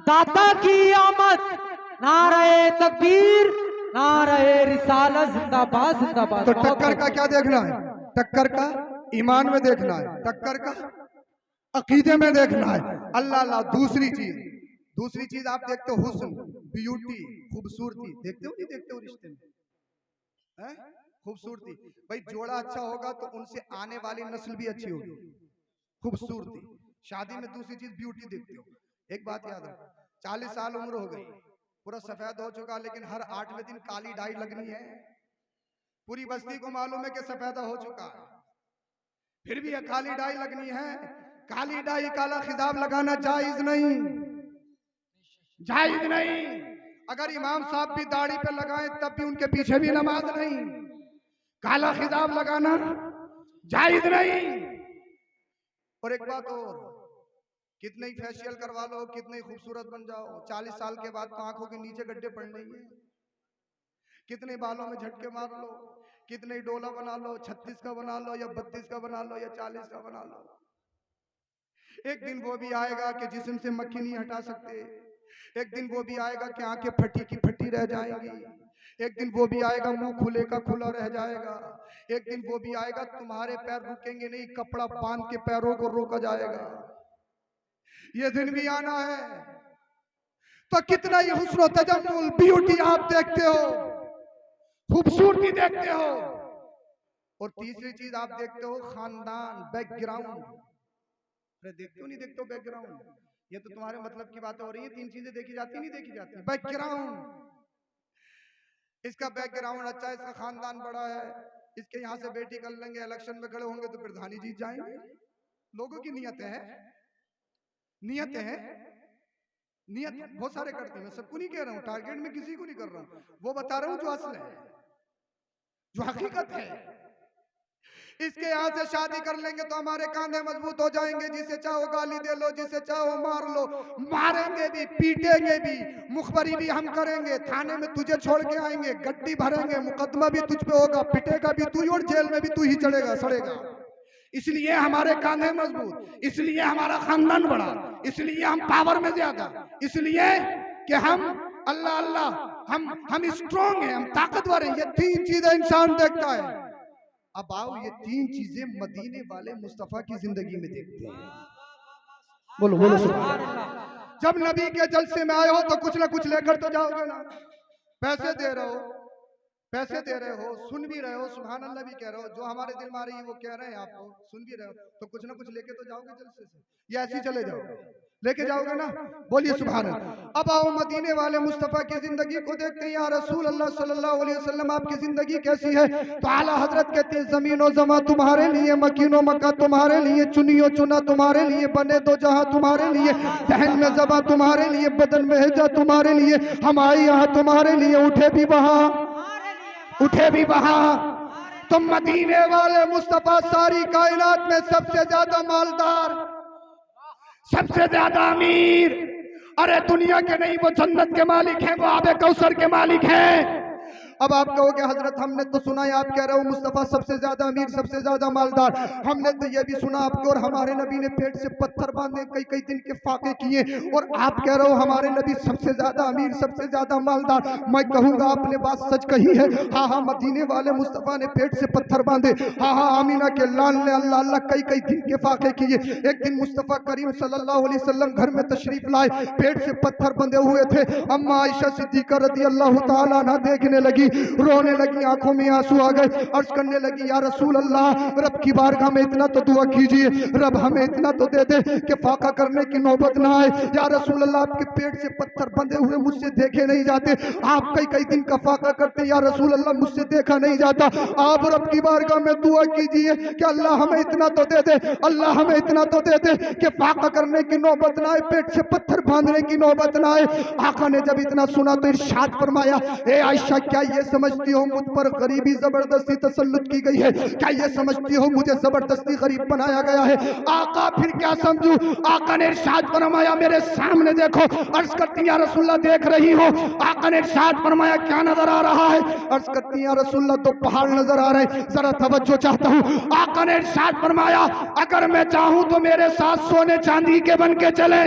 दाता की आमद। नारे तकबीर, नारे रिसालत, जिंदाबाद जिंदाबाद। तो टक्कर का क्या देखना है? टक्कर का ईमान में देखना है, टक्कर का अकीदे में देखना है। अल्लाह अल्लाह। दूसरी चीज आप देखते हो, हुस्न, ब्यूटी, खूबसूरती। देखते हो नहीं देखते हो रिश्ते में है? खूबसूरती। भाई जोड़ा अच्छा होगा तो उनसे आने वाली नस्ल भी अच्छी होगी। खूबसूरती। शादी में दूसरी चीज ब्यूटी देखते हो। एक बात याद रखो, 40 साल उम्र हो गई, पूरा सफेद हो चुका, लेकिन हर 8वें दिन काली डाई लगनी है। पूरी बस्ती को मालूम है कि सफेदा हो चुका है, फिर भी काली डाई लगनी है। काली डाई काला खिताब लगाना जायज नहीं, जायज नहीं। अगर इमाम साहब भी दाढ़ी पे लगाए तब भी उनके पीछे भी नमाज नहीं। काला खिताब लगाना जायज नहीं। और एक बात और, कितने ही फेशियल करवा लो, कितने ही खूबसूरत बन जाओ, 40 साल के बाद तो आंखों के नीचे गड्ढे पड़ने ही हैं। कितने बालों में झटके मार लो, कितने ही डोला बना लो, 36 का बना लो या 32 का बना लो या 40 का बना लो, एक दिन वो भी आएगा कि जिस्म से मक्खी नहीं हटा सकते। एक दिन वो भी आएगा कि आंखें फटी की फटी रह जाएंगी। एक दिन वो भी आएगा मुंह खुले का खुला रह जाएगा। एक दिन वो भी आएगा तुम्हारे पैर रुकेंगे नहीं, कपड़ा बांध के पैरों को रोका जाएगा। ये दिन भी आना है। तो कितना ही हुस्न तजम्मुल, ब्यूटी आप देखते हो, खूबसूरती देखते हो। और तीसरी चीज आप देखते हो, खानदान, बैकग्राउंड। अरे देखते हो नहीं देखते हो बैकग्राउंड? ये तो तुम्हारे मतलब की बात हो रही है। 3 चीजें देखी जाती नहीं देखी जाती? बैकग्राउंड, इसका बैकग्राउंड अच्छा है, इसका खानदान बड़ा है, इसके यहाँ से बेटी कर लेंगे, इलेक्शन में खड़े होंगे तो प्रधानी जीत जाएंगे। लोगों की नियतें हैं, नियतें हैं, नियत बहुत सारे करते हैं। मैं सबको नहीं कह रहा हूँ, टारगेट में किसी को नहीं कर रहा हूँ, वो बता रहा हूँ जो असल है, जो हकीकत है। इसके यहाँ से शादी कर लेंगे तो हमारे कांधे मजबूत हो जाएंगे। जिसे चाहो गाली दे लो, जिसे चाहो मार लो, मारेंगे भी, पीटेंगे भी, मुखबरी भी हम करेंगे, थाने में तुझे छोड़ के आएंगे, गड्डी भरेंगे, मुकदमा भी तुझ पे होगा, पिटेगा भी तू ही और जेल में भी तू ही चढ़ेगा सड़ेगा। इसलिए हमारे कांधे मजबूत, इसलिए हमारा खानदान बड़ा, इसलिए हम पावर में ज्यादा, इसलिए कि हम अल्लाह अल्लाह हम स्ट्रॉन्ग हैं, हम ताकतवर हैं। ये 3 चीजें इंसान देखता है। अब आओ, ये 3 चीजें मदीने वाले मुस्तफा की जिंदगी में देखते हैं। बोलो बोलो सुभान अल्लाह। जब नबी के जलसे में आए हो तो कुछ ना कुछ लेकर तो जाओगे ना। पैसे दे रहे हो, पैसे दे रहे हो, सुन भी रहे हो, सुभान अल्लाह भी कह रहे हो, जो हमारे दिल में आ रही है वो कह रहे हैं, आपको सुन भी रहे हो, तो कुछ ना कुछ लेके तो जाओगे जलसे से, या ऐसे ही चले जाओगे? लेके जाओगे ना? बोलिए सुभान अल्लाह। अब आओ मदीने वाले मुस्तफा की जिंदगी को देखते हैं। या रसूल अल्लाह सल्लल्लाहु अलैहि वसल्लम, आपकी जिंदगी कैसी है? तो आला हजरत कहते हैं, जमीनो जमा तुम्हारे लिए, मकीनो मक्का तुम्हारे लिए, चुनियो चुना तुम्हारे लिए, बने दो जहां तुम्हारे लिए, सहन में जबा तुम्हारे लिए, बदन में हिजा तुम्हारे लिए, हम आए यहाँ तुम्हारे लिए, उठे भी वहां, उठे भी वहां। तुम मदीने वाले मुस्तफा सारी कायनात में सबसे ज्यादा मालदार, सबसे ज्यादा अमीर, अरे दुनिया के नहीं, वो जन्नत के मालिक हैं, वो आबे कौसर के मालिक हैं, अब आप कहोगे हजरत हमने तो सुना है, आप कह रहे हो मुस्तफ़ा सबसे ज्यादा अमीर, सबसे ज्यादा मालदार। हमने तो ये भी सुना आपके और हमारे नबी ने पेट से पत्थर बांधे कई कई दिन के फाके किए, और आप कह रहे हो हमारे नबी सबसे ज्यादा अमीर, सबसे ज्यादा मालदार। मैं कहूंगा आपने बात सच कही है। हाँ हाँ, मदीने वाले मुस्तफ़ा ने पेट से पत्थर बांधे। हाँ हाँ, आमीना के लाल ने अल्लाह अल्लाह कई कई दिन के फाके किए। एक दिन मुस्तफ़ा करीम सल्लल्लाहु अलैहि वसल्लम घर में तशरीफ लाए, पेट से पत्थर बंधे हुए थे। अम्मा आयशा सिद्दीक़ा रज़ी अल्लाह ताला अन्हा देखने लगी, रोने लगी, आंखों में आंसू आ गए, अर्ज करने लगी या रसूल अल्लाह, रब की बारगाह में इतना तो दुआ कीजिए, रब हमें इतना तो दे दे कि फाका करने की नौबत ना आए। या रसूल अल्लाह, आपके पेट से पत्थर बंधे हुए मुझसे देखे नहीं जाते, आप कई कई दिन का फाका करते, या रसूल अल्लाह मुझसे देखा नहीं जाता। आप रब की बारगाह में दुआ कीजिए कि अल्लाह हमें इतना तो दे दे, अल्लाह हमें इतना तो दे दे कि फाका करने की नौबत ना आए, पेट से पत्थर बांधने की नौबत ना आए। आका ने जब इतना सुना तो इरशाद फरमाया, ए आयशा, क्या ये समझती हो मुझ पर गरीबी जबरदस्ती तसल्लुत की गई है? क्या ये समझती हो मुझे जबरदस्ती गरीब बनाया गया है? आका फिर क्या समझू? आका ने इरशाद फरमाया, मेरे सामने देखो। अर्ज करती या रसूलल्लाह देख रही हो? आका ने इरशाद फरमाया, क्या नजर आ रहा है? अर्ज करती या रसूलल्लाह तो पहाड़ नजर आ रहे हैं, जरा तवज्जो चाहता हूँ। आका ने इरशाद फरमाया, अगर मैं चाहूं तो मेरे साथ सोने चांदी के बन के चले,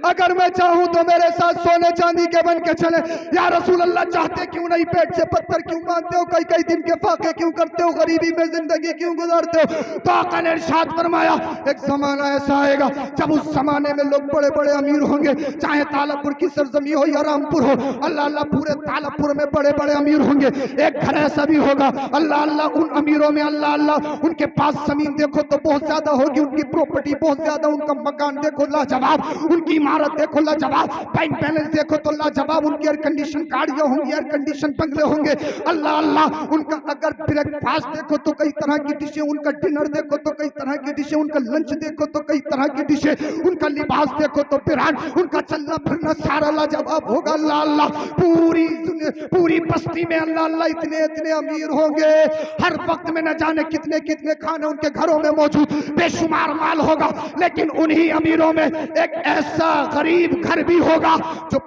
अगर मैं चाहूं तो मेरे साथ सोने चांदी के बन के चले। या रसूल अल्लाह, चाहते क्यों नहीं? पेट से पत्थर क्यों बांधते हो? कई कई दिन के फाके क्यों करते हो? गरीबी में जिंदगी क्यों गुजारते हो? तो आका ने इरशाद फरमाया, एक जमाना ऐसा आएगा जब उस जमाने में लोग बड़े बड़े अमीर होंगे, चाहे तालापुर की सरजमी हो या रामपुर हो, अल्लाह अल्लाह पूरे तालापुर में बड़े बड़े अमीर होंगे। एक घर ऐसा भी होगा, अल्लाह अल्लाह उन अमीरों में अल्लाह अल्लाह उनके पास जमीन देखो तो बहुत ज्यादा होगी, उनकी प्रॉपर्टी बहुत ज्यादा, उनका मकान देखो लाजवाब, उनकी इमारत देखो लाजवाब, बैंक बैलेंस देखो तो लाजवाब, उनकी एयर कंडीशन गाड़ियां होंगी, एयर कंडीशन बंगले होंगे, अल्लाह अल्लाह उनका अगर ब्रेकफास्ट देखो तो कई तरह की डिशें, उनका डिनर देखो तो कई तरह की डिशें, उनका लंच देखो तो कई तरह की डिशें, उनका लिबास देखो तो बिरान, उनका चलना फिरना सारा लाजवाब होगा। अल्लाह अल्लाह पूरी बस्ती में अल्लाह अल्लाह इतने इतने अमीर होंगे, हर वक्त में न जाने कितने कितने खाने उनके घरों में मौजूद, बेशुमार माल होगा। लेकिन उन्हीं अमीरों में एक ऐसा गरीब घर भी होगा जो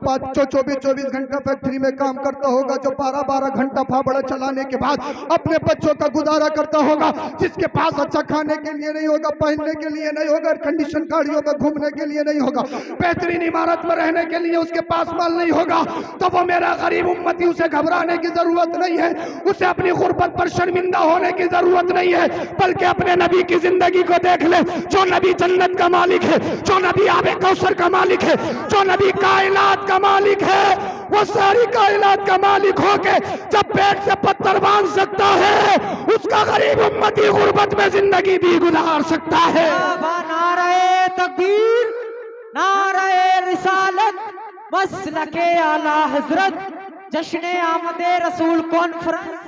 24 घंटा फैक्ट्री में काम करता होगा, जो 12 घंटा फावड़ा चलाने के बाद अपने बच्चों का गुजारा करता होगा, जिसके पास अच्छा खाने के लिए नहीं होगा, पहनने के लिए नहीं होगा, कंडीशन गाड़ियों में घूमने के लिए नहीं होगा, बेहतरीन इमारत में रहने के लिए उसके पास माल नहीं होगा, तो वो मेरा गरीब उम्मती, उसे घबराने की जरूरत नहीं है, उसे अपनी गुर्बत पर शर्मिंदा होने की जरूरत नहीं है, बल्कि अपने नबी की जिंदगी को देख ले, जो नबी जन्नत का मालिक है, जो नबी आबे कौसर का मालिक है, जो नबी कायनात का मालिक है, वो सारी कायनात का मालिक होके जब पेट से पत्थर बांध सकता है, उसका गरीब उम्मती गुर्बत में जिंदगी भी गुजार सकता है। नारे तकबीर, नारे रिसालत, मसलके आला हजरत, जश्न आमदे रसूल कॉन्फ्रेंस,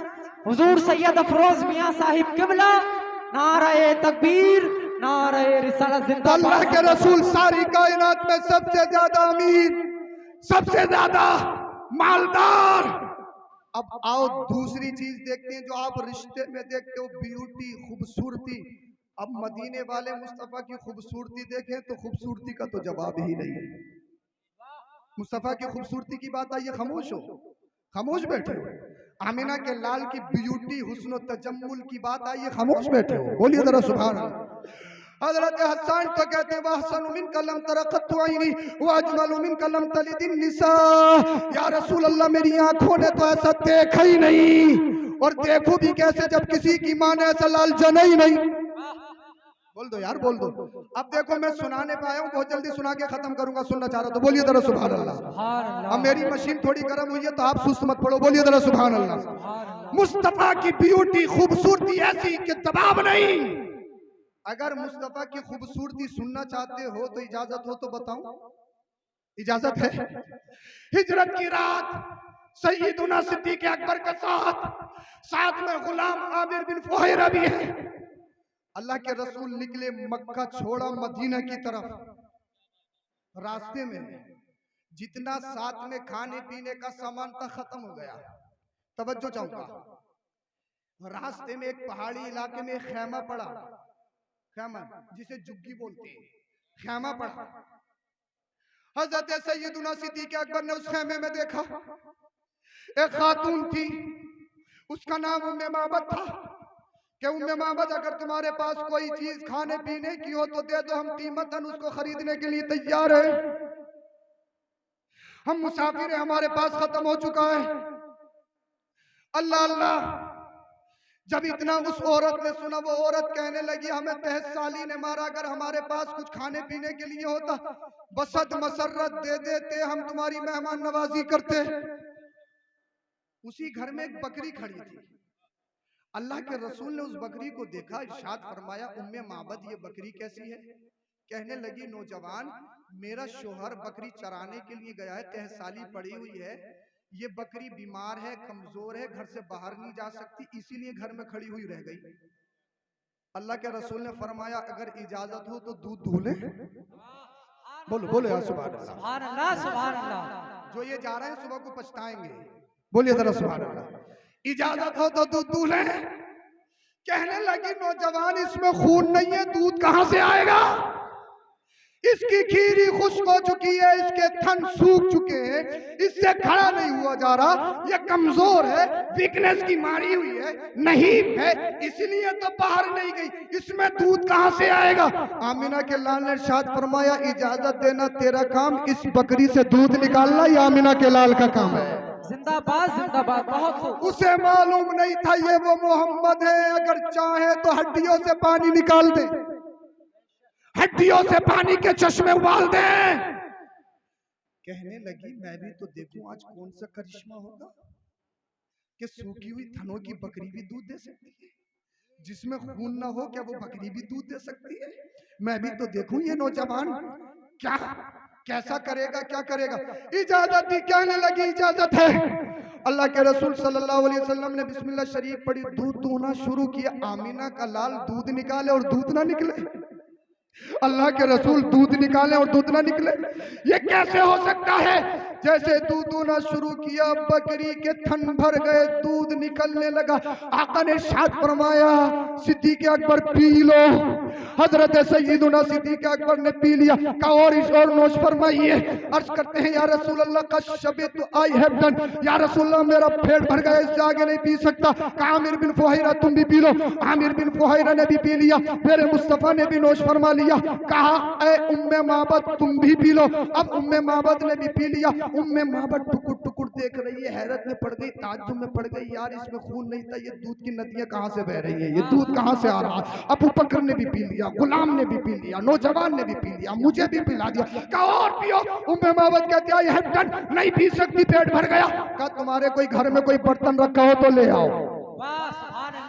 हुजूर सैयद अफरोज मियां साहिब किबला, नारे तकबीर, नारे रिसालत जिंदाबाद। अल्लाह के रसूल सारी कायनात में सबसे ज्यादा अमीर, सबसे ज्यादा मालदार। अब आओ दूसरी चीज देखते हैं जो आप रिश्ते में देखते हो, ब्यूटी, खूबसूरती। अब मदीने वाले मुस्तफा की खूबसूरती देखें तो खूबसूरती का तो जवाब ही नहीं है। मुस्तफा की खूबसूरती की बात आई है, खामोश हो, खामोश बैठे हो। आमिना के लाल की ब्यूटी, हुस्न तजम्मुल की बात आई है, खामोश बैठे हो। बोलिए जरा सुभान अल्लाह। हजरत हसन तो कहते वहसन मिन कलम तरक़त आईनी व अजमल मिन कलम तलिदिन निसा। या रसूल अल्लाह, मेरी आंखों ने तो ऐसा देखा ही नहीं, और देखो भी कैसे जब किसी की मां ने ऐसा लाल जना ही नहीं। बोल दो यार, बोल दो। अब देखो मैं सुनाने पे आया हूँ, बहुत जल्दी सुना के खत्म करूंगा, सुनना चाह रहा तो बोलिए जरा सुभान अल्लाह। अब मेरी मशीन थोड़ी गर्म हुई है तो आप सुस्त मत पड़ो, बोलिए जरा सुभान अल्लाह। मुस्तफा की ब्यूटी, खूबसूरती ऐसी कि जवाब नहीं। अगर मुस्तफा की खूबसूरती सुनना चाहते हो तो इजाजत हो तो बताओ, इजाजत है? हिजरत की रात सैयदुना सिद्दीक़ अकबर के साथ में गुलाम आमिर बिन फुहैरा भी है। अल्लाह के रसूल निकले, मक्का छोड़ा मदीना की तरफ। रास्ते में जितना साथ में खाने पीने का सामान था खत्म हो गया। तवज्जो चाहूंगा। रास्ते में एक पहाड़ी इलाके में खैमा पड़ा, खैमा जिसे जुग्गी बोलते हैं, खैमा पड़ा। हजरत सैयदुना सिद्दीक़ अकबर ने उस खैमे में देखा, एक खातून थी, उसका नाम उम्मे माबद था कि उम्मे माबद अगर तुम्हारे पास कोई चीज खाने पीने की हो तो दे दो, हम कीमतन उसको खरीदने के लिए तैयार है। हम मुसाफिर हैं, हमारे पास खत्म हो चुका है। अल्लाह अल्लाह, जब इतना उस औरत ने सुना, वो औरत कहने लगी हमें 23 साली ने मारा, अगर हमारे पास कुछ खाने पीने के लिए होता बसत मसरत दे देते, हम तुम्हारी मेहमान नवाजी करते। उसी घर में एक बकरी खड़ी थी। अल्लाह के रसूल ने उस बकरी को देखा, इरशाद फरमाया उम्मे माबद ये बकरी कैसी है? कहने लगी नौजवान, मेरा शोहर बकरी चराने के लिए गया है, 23 साली पड़ी हुई है, ये बकरी बीमार है, कमजोर है, घर से बाहर नहीं जा सकती, इसीलिए घर में खड़ी हुई रह गई। अल्लाह के रसूल ने फरमाया अगर इजाजत हो तो दूध दूह ले। बोलो बोलो यार सुभान अल्लाह, सुभान अल्लाह, सुभान अल्लाह। जो ये जा रहे हैं सुबह को पछताएंगे, बोलिए जरा सुभान अल्लाह। इजाजत हो तो दूध दूह ले। कहने लगी नौजवान, इसमें खून नहीं है, दूध कहां से आएगा? इसकी खीरी खुश्क हो चुकी है, इसके थन सूख चुके हैं, इससे खड़ा नहीं हुआ जा रहा, ये कमजोर है, वीकनेस की मारी हुई है, नहीं है, इसलिए तो बाहर नहीं गई, इसमें दूध कहां से आएगा? आमिना के लाल ने इरशाद फरमाया इजाजत देना तेरा काम, इस बकरी से दूध निकालना ये आमिना के लाल का काम है। जिंदाबाद जिंदाबाद, बहुत खूब। उसे मालूम नहीं था ये वो मोहम्मद है, अगर चाहे तो हड्डियों से पानी निकाल दे, हड्डियों से पानी के चश्मे उबाल दे। कहने लगी मैं भी तो देखूं आज कौन सा करिश्मा होगा कि सूखी हुई थनों की बकरी भी दूध दे सकती है, जिसमें खून ना हो क्या वो बकरी भी दूध दे सकती है? मैं भी तो देखूं ये नौजवान क्या कैसा करेगा, क्या करेगा। इजाजत दी, कहने लगी इजाजत है। अल्लाह के रसूल सल्लल्लाहु अलैहि वसल्लम ने बिस्मिल्लाह शरीफ पढ़ी, दूध दूहना शुरू किया। आमिना का लाल दूध निकाले और दूध ना निकले। अल्लाह के रसूल दूध निकाले और दूध ना निकले, ये कैसे हो सकता है? जैसे दूध दूहना शुरू किया, बकरी के थन भर गए, दूध निकलने लगा। आका ने इरशाद फरमाया सिद्दीक़ अकबर पी लो। हजरत सय्यदुना सिद्दीक़ अकबर ने पी लिया। का और इस और नोश फरमाइए। अर्ज करते हैं या रसूल अल्लाह का शबे तो आई हैव डन, या रसूल अल्लाह मेरा पेट भर गया, इससे आगे नहीं पी सकता। का आमिर बिन फुहैरा तुम भी पी लो। आमिर बिन फुहैरा ने भी पी लिया, मेरे मुस्तफा ने भी नोश फरमा लिया। कहा ए उम्मे माबद तुम भी पी लो। अब उम्मे माबद ने भी पी लिया। उम्मे माबद टुकुर टुकुर देख रही है, हैरत में पड़ गई, ताज्जुब में पड़ गई, यार इसमें खून नहीं था, ये दूध की नदियां कहां से बह रही है, ये दूध कहां से आ रहा है? अबू बकर ने भी पी लिया, गुलाम ने भी पी लिया, नौजवान ने भी पी लिया, मुझे भी पिला दिया। कहा और पियो। उम्मे माबद कहती है यह डन नहीं पी सकती, पेट भर गया। कहा तुम्हारे कोई घर में कोई बर्तन रखा हो तो ले आओ,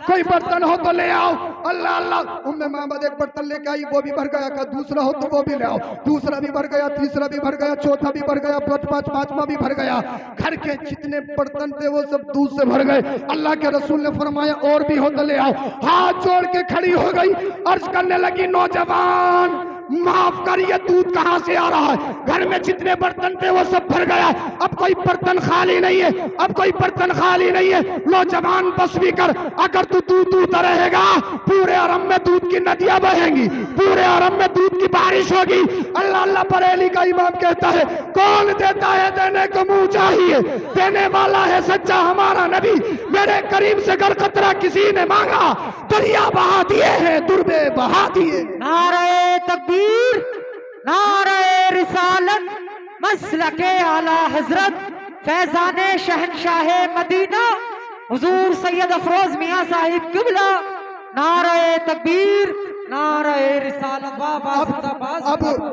कोई बर्तन हो तो ले आओ। अल्लाह अल्लाह, उम्मे माबद एक बर्तन लेके आई, वो भी भर गया। का दूसरा हो तो वो भी ले आओ, दूसरा भी भर गया, तीसरा भी भर गया, चौथा भी भर गया, पांचवा भी भर गया। घर के जितने बर्तन थे वो सब दूध से भर गए। अल्लाह के रसूल ने फरमाया और भी हो तो ले आओ। हाथ जोड़ के खड़ी हो गई, अर्ज करने लगी नौजवान माफ कर, ये दूध कहां से आ रहा है? घर में जितने बर्तन थे वो सब भर गया, अब कोई बर्तन खाली नहीं है, अब कोई बर्तन खाली नहीं है। नौजवान बस भी कर, अगर तू दूध दूधता रहेगा पूरे अरब में दूध की नदियां बहेंगी, पूरे अरब में दूध की बारिश होगी। अल्लाह अल्लाह बरेली का इमाम कहता है कौन देता है देने को मुंह चाहिए, देने वाला है सच्चा हमारा नबी। मेरे करीब से अगर कतरा किसी ने मांगा, दरिया बहा दिए हैं, दुर्बे बहा दिए। नारे तकबीर, नारे रिसालत, मसलके आला हजरत, फैजाने शहनशाह मदीना हुजूर सैयद अफरोज मियां साहिब किबला। नारे तकबीर, नारे रिसालत।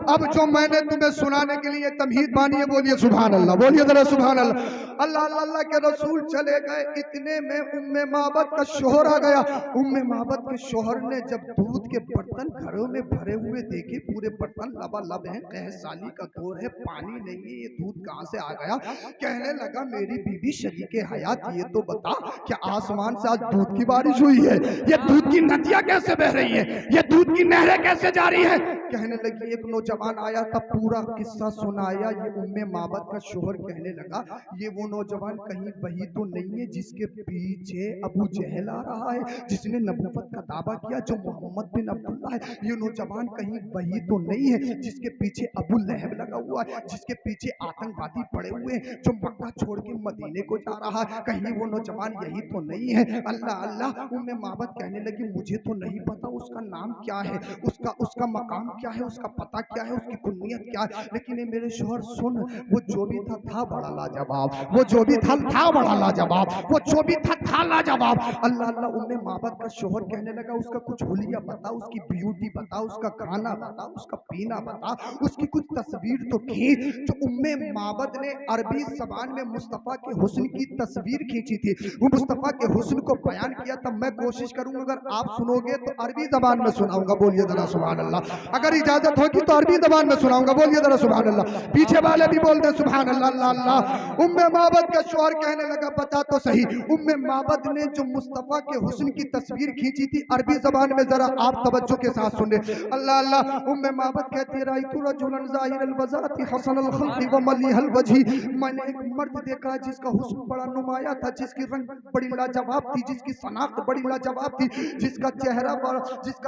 अब जो मैंने तुम्हें सुनाने के लिए तमहीद बानी है, बोलिए सुभान अल्लाह, बोलिए जरा सुभान अल्लाह। अल्लाह अल्लाह के रसूल चले गए, इतने में उम्मे माबद का शोहर आ गया। उम्मे माबद के शोहर ने जब दूध के बर्तन घरों में भरे हुए देखे, पूरे बर्तन लबालब हैं, 23 साली का दौर है, पानी नहीं है, ये दूध कहां से आ गया? कहने लगा मेरी बीबी शरीके हयात, ये तो बता क्या आसमान से आज दूध की बारिश हुई है? ये दूध की नदियां कैसे बह रही है? ये दूध की नहरें कैसे जा रही है? कहने लगी, एक नौजवान आया था, पूरा किस्सा सुनाया। ये उम्मे माबद का शोहर कहने लगा, ये वो नौजवान कहीं वही तो नहीं है जिसके पीछे अबू जहल आ रहा है, जिसने नबूवत का दावा किया, जो मोहम्मद बिन अब्दुल्लाह है। ये नौजवान कहीं वही तो नहीं है जिसके पीछे अबू लहब लगा हुआ है, जिसके पीछे आतंकवादी पड़े हुए हैं, जो मक्का छोड़ के मदीने को जा रहा है। कहीं वो नौजवान यही तो नहीं है? अल्लाह अल्लाह। उम्मे माबद कहने लगी, मुझे तो नहीं पता उसका नाम क्या है, उसका मकाम क्या है, उसका पता क्या है, उसकी कुन्नियत क्या है, लेकिन ये मेरे शोहर सुन, वो जो भी था बड़ा लाजवाब, वो जो भी था बड़ा लाजवाब, वो जो भी था लाजवाब। अल्लाह अल्लाह। उम्मे माबद का शोहर कहने लगा, उसका कुछ हुलिया बता, उसकी ब्यूटी बता, उसका खाना बता, उसका पीना बता, उसकी कुछ तस्वीर तो खींच। जो उम्मे माबद ने अरबी ज़बान में मुस्तफ़ा के हुस्न की तस्वीर खींची थी, वो मुस्तफ़ा के हुस्न को बयान किया। तब मैं कोशिश करूंगा, अगर आप सुनोगे तो अरबी ज़बान में सुनाऊंगा, बोलिए जरा सुभान अल्लाह। अगर इजाजत होगी तो अरबी ज़बान में सुनाऊंगा, बोलिए जरा सुभान अल्लाह। पीछे वाले भी बोल दे सुभान अल्लाह अल्लाह अल्लाह। उम्मे माबद का शौहर कहने लगा, बता तो सही, उम्मे माबद ने जो मुस्तफ़ा के हुस्न की तस्वीर खींची थी अरबी ज़बान में, जरा आप तवज्जो के साथ सुने। अल्लाह अल्लाह। उम्मे माबद कहती है, राइतु रजुलन ज़ाहिरल वज़ाति हसनल खल्क़ि व मलीहल वजही, मैंने एक मर्द देखा जिसका हुस्न बड़ा नुमाया था, जिसकी रंग बड़ी लाजवाब थी, जिसकी सनाख्त बड़ी लाजवाब थी, जिसका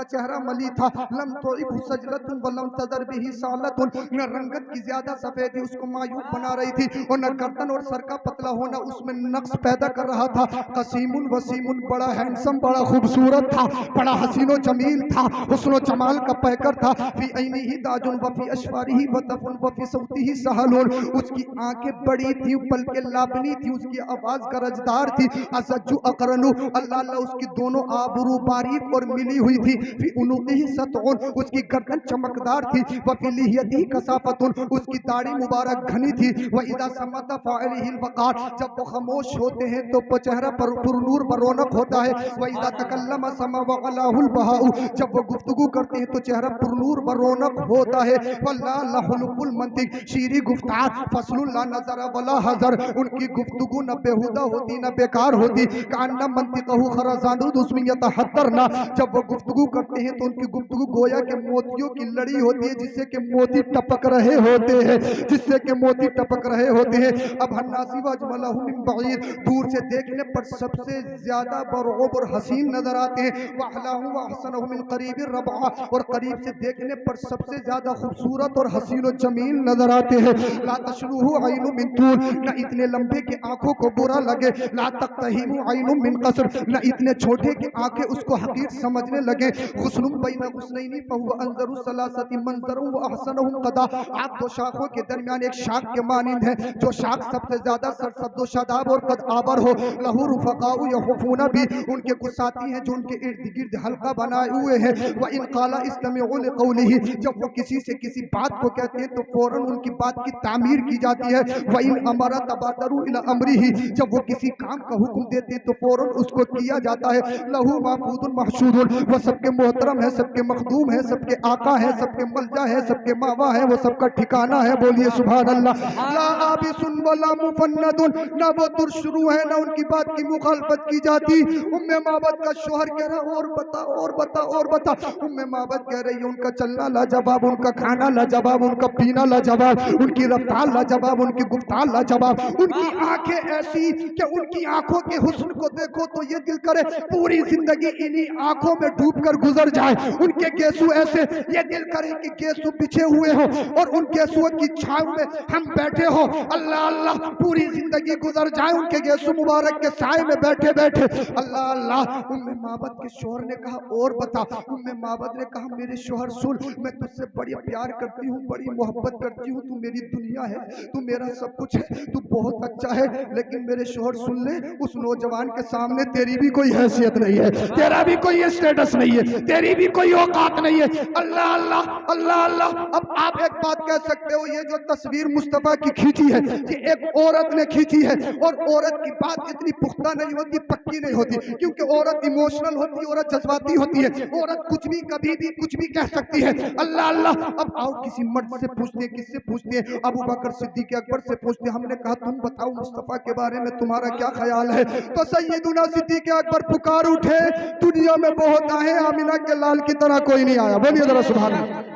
चेहरा मली था। लम तुइबहु सजलतुन व लम तदर बिही सालतुन, न रंगत की ज्यादा सफेदी उसको मायूब बना रही थी, और न गर्दन और सर का पतला होना उसमें नक्श पैदा कर रहा था। कसीमुन वसीमुन, बड़ा हैंडसम, बड़ा खूबसूरत था, बड़ा हसीनो जमील था, हुस्नो जमाल का पैकर था। फी ऐनिही ताजुन व फी अशफारिही वतफुन व फी सौतिही सहलुन, उसकी आंखें बड़ी थी, पलके लाबनी थी, उसकी आवाज करजदार थी। असज्जु अकरनु, अल्लाह अल्लाह, उसकी दोनों आबरू बारीक और मिली हुई थी। फी उनुक़िही सतउन, उसकी गर्दन चमकदार थी। व फी लिहियतिही कसाफतुन, उसकी दाढ़ी मुबारक घनी थी। व इदा समता फाइलिहिल वक़ार, जब वो खामोश होते हैं तो चेहरा पर पुरनूर बरौनक होता है। व इदा तकल्लम समा व अलाहुल बहाउ, जब वो गुफ्तगू करते हैं तो चेहरा पुरनूर बरौनक होता है। वल्ला लहुलुल मंतिक, शीरी गुफ्तार, फसलुल ला नज़र वला हज़र, उनकी गुफ्तगू न बेहुदा होती न बेकार होती। कान्ना मंतिकहु खरज़ानु उसमें यतहद्दरना, जब वो गुफ्तगू करते हैं तो उनकी गुफ्तगू गोया के मोतियों की लड़ी होती है, जिससे कि मोती टपक रहे होते हैं, जिससे कि मोती टपक रहे होते हैं। अब हन्नासी व अजमलहु मिन बईद, दूर से देखने पर सबसे ज्यादा बरगुब और हसीन नजर आते हैं। व अहलहु व अहसनहु मिन करीबिर रबआ, और करीब से देखने पर सबसे ज्यादा खूबसूरत और हसीन और जमील नजर आते हैं। ला तशरुहु ऐनु मिन तूल, न इतने लंबे की आंखों को बुरा लगे। ला तक़तहिमु ऐनु मिन क़स्र, न इतने छोटे की आंखें उसको हकीर समझने लगे। हुस्नुम बैन हुस्नैनि फहुव अंज़रु सलासति मंज़रु व अहसनुहुम क़दा, आप दो शाखों के दरमियान एक शाख के मानिंद है, जो शाख सबसे ज्यादा सरसब्ज़ व शादाब और कद आबर हो। लहू रुफ़क़ाउ यहुफ़ूना भी, उनके कुछ साथी हैं जो उनके इर्द गिर्द हल्का बनाए हुए हैं। व इन क़ाला इस्तमिउ लिक़ौलिही, जब वो किसी से किसी बात को कहते हैं तो फौरन उनकी बात की तामीर की जाती है। व इन अमरा तबादरू इला अमरिही, जब वो किसी काम का हुक्म देते हैं तो फौरन उसको किया जाता है। लहू महफूजुन महशूदुन, वो सबके मोहतरम है, सबके मखदूम है, सबके आका है, सबके मलजा है, सबके मावा है, वो सबका ठिकाना है। बोलिए सुभान अल्लाह। ला आबिसुन वला मुफन्नदुन, ना वो दुरशुरू है ना उनकी बात की मुखालफत की जाती। उम्मे माबद का शोहर कह रहा, और बता और बता और बता। उम्मे माबद कह रही है, उनका चलना लाजवाब, उनका खाना लाजवाब, उनका पीना लाजवाब, उनकी रफ्तार लाजवाब, उनकी गुफ्तार लाजवाब, उनकी आंखें ऐसी कि उनकी आंखों के हुस्न को देखो तो ये दिल करे पूरी जिंदगी इन्हीं आंखों में डूबकर गुजर जाए। उनके गेसू ऐसे, ये दिल करे कि गेसू बिछे हुए हो और उन गेसुओं की छांव में हम बैठे हो। अल्लाह अल्लाह, पूरी जिंदगी गुजर जाए उनके गेसू मुबारक के साए में बैठे बैठे। अल्लाह अल्लाह। उम्मे माबद के शोहर ने कहा, और बता। उम्मे माबद ने कहा, मेरे शोहर सुन, मैं तुझसे बड़ी प्यार करती हूँ, बड़ी मोहब्बत करती हूँ, तू मेरी दुनिया है, तू मेरा सब कुछ है, तू बहुत अच्छा है। लेकिन मेरे शोहर सुन ले, उस नौजवान के सामने तेरी भी कोई हैसियत नहीं है, तेरा भी कोई स्टेटस नहीं है, तेरी भी कोई औकात नहीं है। अल्लाह अल्लाह अल्लाह अल्लाह। अब आप एक बात कह सकते हो, ये जो तस्वीर मुस्तफ़ा की खींची है, ये एक औरत ने खींची है, और औरत की बात इतनी पुख्ता नहीं होती, पक्की नहीं होती, क्योंकि औरत इमोशनल होती है, औरत जज्बाती होती है, औरत कुछ भी कभी भी कुछ भी कह सकती है। अल्लाह अल्लाह। अब आओ किसी मर्द से पूछते हैं, किससे पूछते हैं? अबू बकर सिद्दीक़ अकबर से पूछते हैं। हमने कहा, तुम बताओ मुस्तफ़ा के बारे में तुम्हारा क्या ख्याल है? तो सैयदुना सिद्दीक़ अकबर पुकार उठे, दुनिया में बहुत आए, आमिना के लाल की तरह कोई नहीं आया। बोलिए जरा सुभान अल्लाह।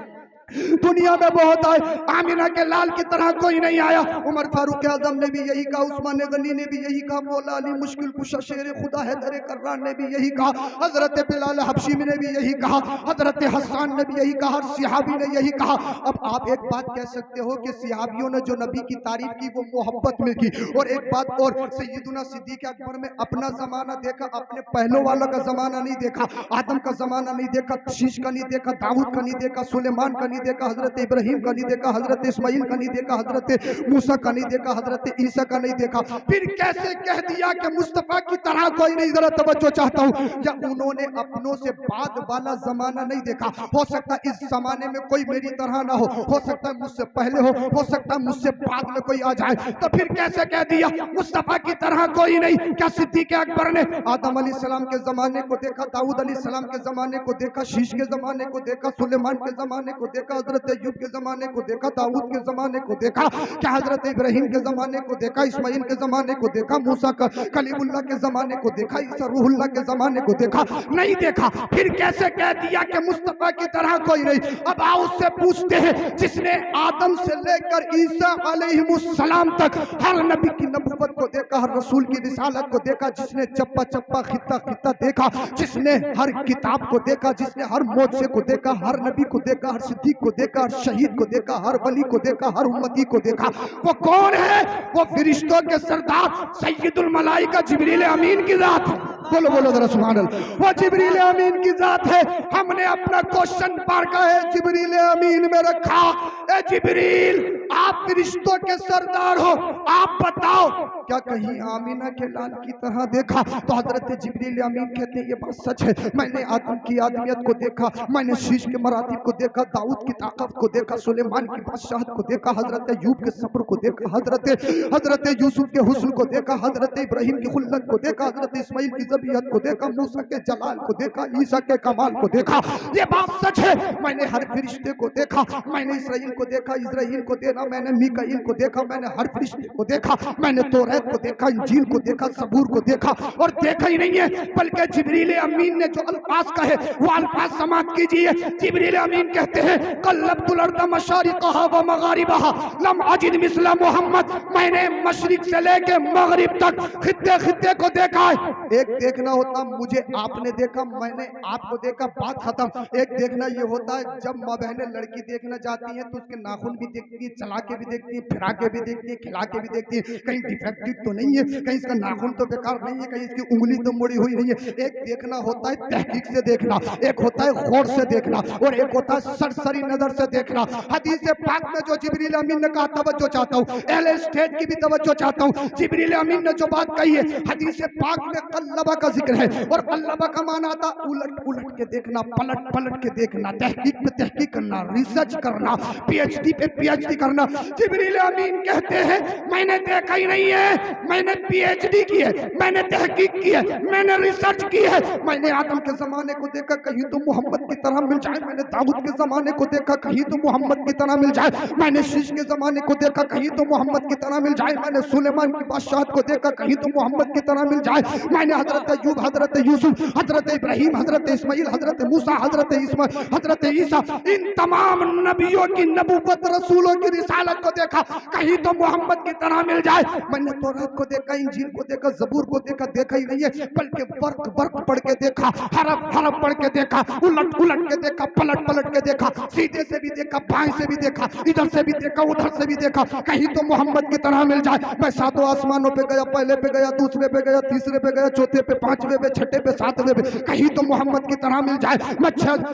दुनिया में बहुत आए, आमिना के लाल की तरह कोई नहीं आया। उमर फारूक आजम ने भी यही कहा, उस्मान गनी ने भी यही कहा, मौला अली मुश्किल कुशा शेर खुदा हैदर कर्रार ने भी यही कहा, हजरत बिलाल हबशी ने भी यही कहा, हजरत हसन ने भी यही कहा, सिहाबी ने यही कहा। अब आप एक बात कह सकते हो कि सिहाबियों ने जो नबी की तारीफ की वो मोहब्बत में की, और एक बात और, सैयदुना सिद्दीक अकबर में अपना जमाना देखा, अपने पहलों वालों का जमाना नहीं देखा, आदम का जमाना नहीं देखा, शीश का नहीं देखा, दाऊद का नहीं देखा, सुलेमान का नहीं देखा, हजरत इब्राहिम का नहीं देखा, हजरत इस्माइल का नहीं देखा, हजरत मूसा का नहीं देखा, हजरत ईसा का नहीं देखा। फिर कैसे कह दिया कि मुस्तफा की तरह कोई नहीं? जरा तवज्जो चाहता हूं, या उन्होंने अपनों से बाद वाला जमाना नहीं देखा? हो सकता है इस जमाने में कोई मेरी तरह ना हो सकता है मुझसे पहले हो सकता है मुझसे बाद में कोई आ जाए, तो फिर कैसे कह दिया मुस्तफा की तरह कोई नहीं? क्या सिद्दीक अकबर ने आदम अलैहिस्सलाम के जमाने को देखा, दाऊद अलैहिस्सलाम के जमाने को देखा, शीश के जमाने को देखा, सुलेमान के जमाने को देखा, हजरत अय्यूब के जमाने को देखा, दाऊद के जमाने को देखा? क्या हजरत इब्राहिम के जमाने को देखा, इस्माइल के जमाने को देखा, मूसा का कलीमुल्लाह के जमाने को देखा, ईसा रूहुल्लाह के जमाने को देखा? नहीं देखा। फिर कैसे कह दिया कि मुस्तफा की तरह कोई नहीं? अब आओ उससे पूछते हैं जिसने आदम से लेकर ईसा अलैहिस्सलाम तक हर नबी की नबुव्वत को देखा, हर रसूल की रिसालत को देखा, जिसने चप्पा चप्पा खित्ता खित्ता देखा, जिसने हर किताब को देखा, जिसने हर मोजे को देखा, हर नबी को देखा, हर सिद्दीक को देखा, हर शहीद को देखा, हर वली को देखा, हर उम्मती को देखा, वो कौन है? वो फरिश्तों के सरदार सैयदुल मलाइका जिब्रील अमीन की जात है। बोलो बोलो जरा सुभान अल्लाह। वो जिब्रील अमीन की जात है। हमने अपना क्वेश्चन मार्का है जिब्रील अमीन में रखा। ए जिब्रील, आप फरिश्तों के सरदार हो, आप बताओ क्या कहीं आमीना के लाल की तरह देखा? तो हजरत जिब्रील अमीन कहते हैं ये बात सच है, मैंने आदम की आदमियत को देखा, मैंने शीश के मरातिब को देखा, दाऊद की ताकत को देखा, सुलेमान की बादशाहत को देखा, हजरत अय्यूब के सब्र को देखा, हजरत यूसुफ के हुस्न को देखा, हजरत इब्राहिम की खुल्लत को देखा, हजरत इस्माइल की ज़बियत को देखा, मूसा के जलाल को देखा, ईसा के कमाल को देखा। ये बात सच है। मैंने हर फरिश्ते को देखा, मैंने इसराइल को देखा, इजराइल को देखा, मैंने मीकाईल को देखा, मैंने हर फरिश्ते को देखा, मैंने तौरात को देखा, इंजील को देखा, सबूर को देखा। और देखा ही नहीं है बल्कि जिब्रील अमीन ने जो अल्फाज कहे वो अल्फाज समाप्त कीजिए। जिब्रील अमीन कहते हैं कल्लबतुल अर्द मशारिक़हा व मगारिबहा लम अजिद मिस्ला मोहम्मद। मैंने मशरिक से लेके मगरिब तक खित्ते खित्ते को देखा है। एक देखना होता मुझे आपने देखा, मैंने आपको देखा, बात खत्म। एक देखना ये होता है जब माँ बहनें लड़की देखना जाती हैं तो उसके नाखून भी देखती है, चला के भी देखती है, फिरा के भी देखती है, खिला के भी देखती है, कहीं डिफेक्टिव तो नहीं है, कहीं इसका नाखून तो बेकार नहीं है, कहीं इसकी उंगली तो मुड़ी हुई नहीं है। एक देखना होता है तहकीक से देखना, एक होता है गौर से देखना, और एक होता है सरसरी नजर से देखना। हदीस पाक में जो जिब्रील अमीन ने कहा, तवज्जो चाहता हूँ, अहले स्टेज की भी तवज्जो चाहता हूँ। जिब्रील अमीन ने जो बात कही है हदीस पाक में कल्लबा का जिक्र है, और कल्लबा का माना था उलट उलट के देखना, पलट पलट के देखना, तहकीक पे तहकीक करना, रिसर्च करना, पीएचडी पे पीएचडी करना। जिब्रील अमीन कहते हैं मैंने देखा ही नहीं है, मैंने पीएचडी की है, मैंने तहकीक की है, मैंने रिसर्च की है। मैंने आदम के जमाने को देखा, कहीं तो मोहम्मद की तरह मिल जाए, मैंने दाऊद के जमाने को देखा, कहीं तो मोहम्मद की तरह मिल जाए, मैंने शीश के जमाने को देखा, कहीं तो मोहम्मद की तरह मिल जाए, मैंने सुलेमान की बादशाहत को देखा, कहीं तो मोहम्मद की तरह मिल जाए, मैंने हजरत अय्यूब, हजरत यूसुफ, हजरत इब्राहिम, हजरत इस्माइल, हजरत मूसा, हजरत इस्माइल, हजरत ईसा, इन तमाम नबियों की नबुव्वत, रसूलों की रिसालत को देखा, कहीं तो मोहम्मद की तरह मिल जाए। मैंने तौरात को देखा, इंजील को देखा, जबूर को देखा, देखा ही नहीं है बल्कि वर्क वर्क पढ़ के देखा, हरफ हरफ पढ़ के देखा, उलट उलट के देखा, पलट पलट के देखा, सीधे से भी देखा, बाएं से भी देखा, इधर से भी देखा, उधर से भी देखा, कहीं तो मोहम्मद की तरह मिल जाए। मैं सातों आसमानों पे गया, पहले पे गया, दूसरे पे गया, तीसरे पे गया, चौथे पे, पांचवे पे, छठे पे, सातवें पे, कहीं तो मोहम्मद की तरह मिल जाए।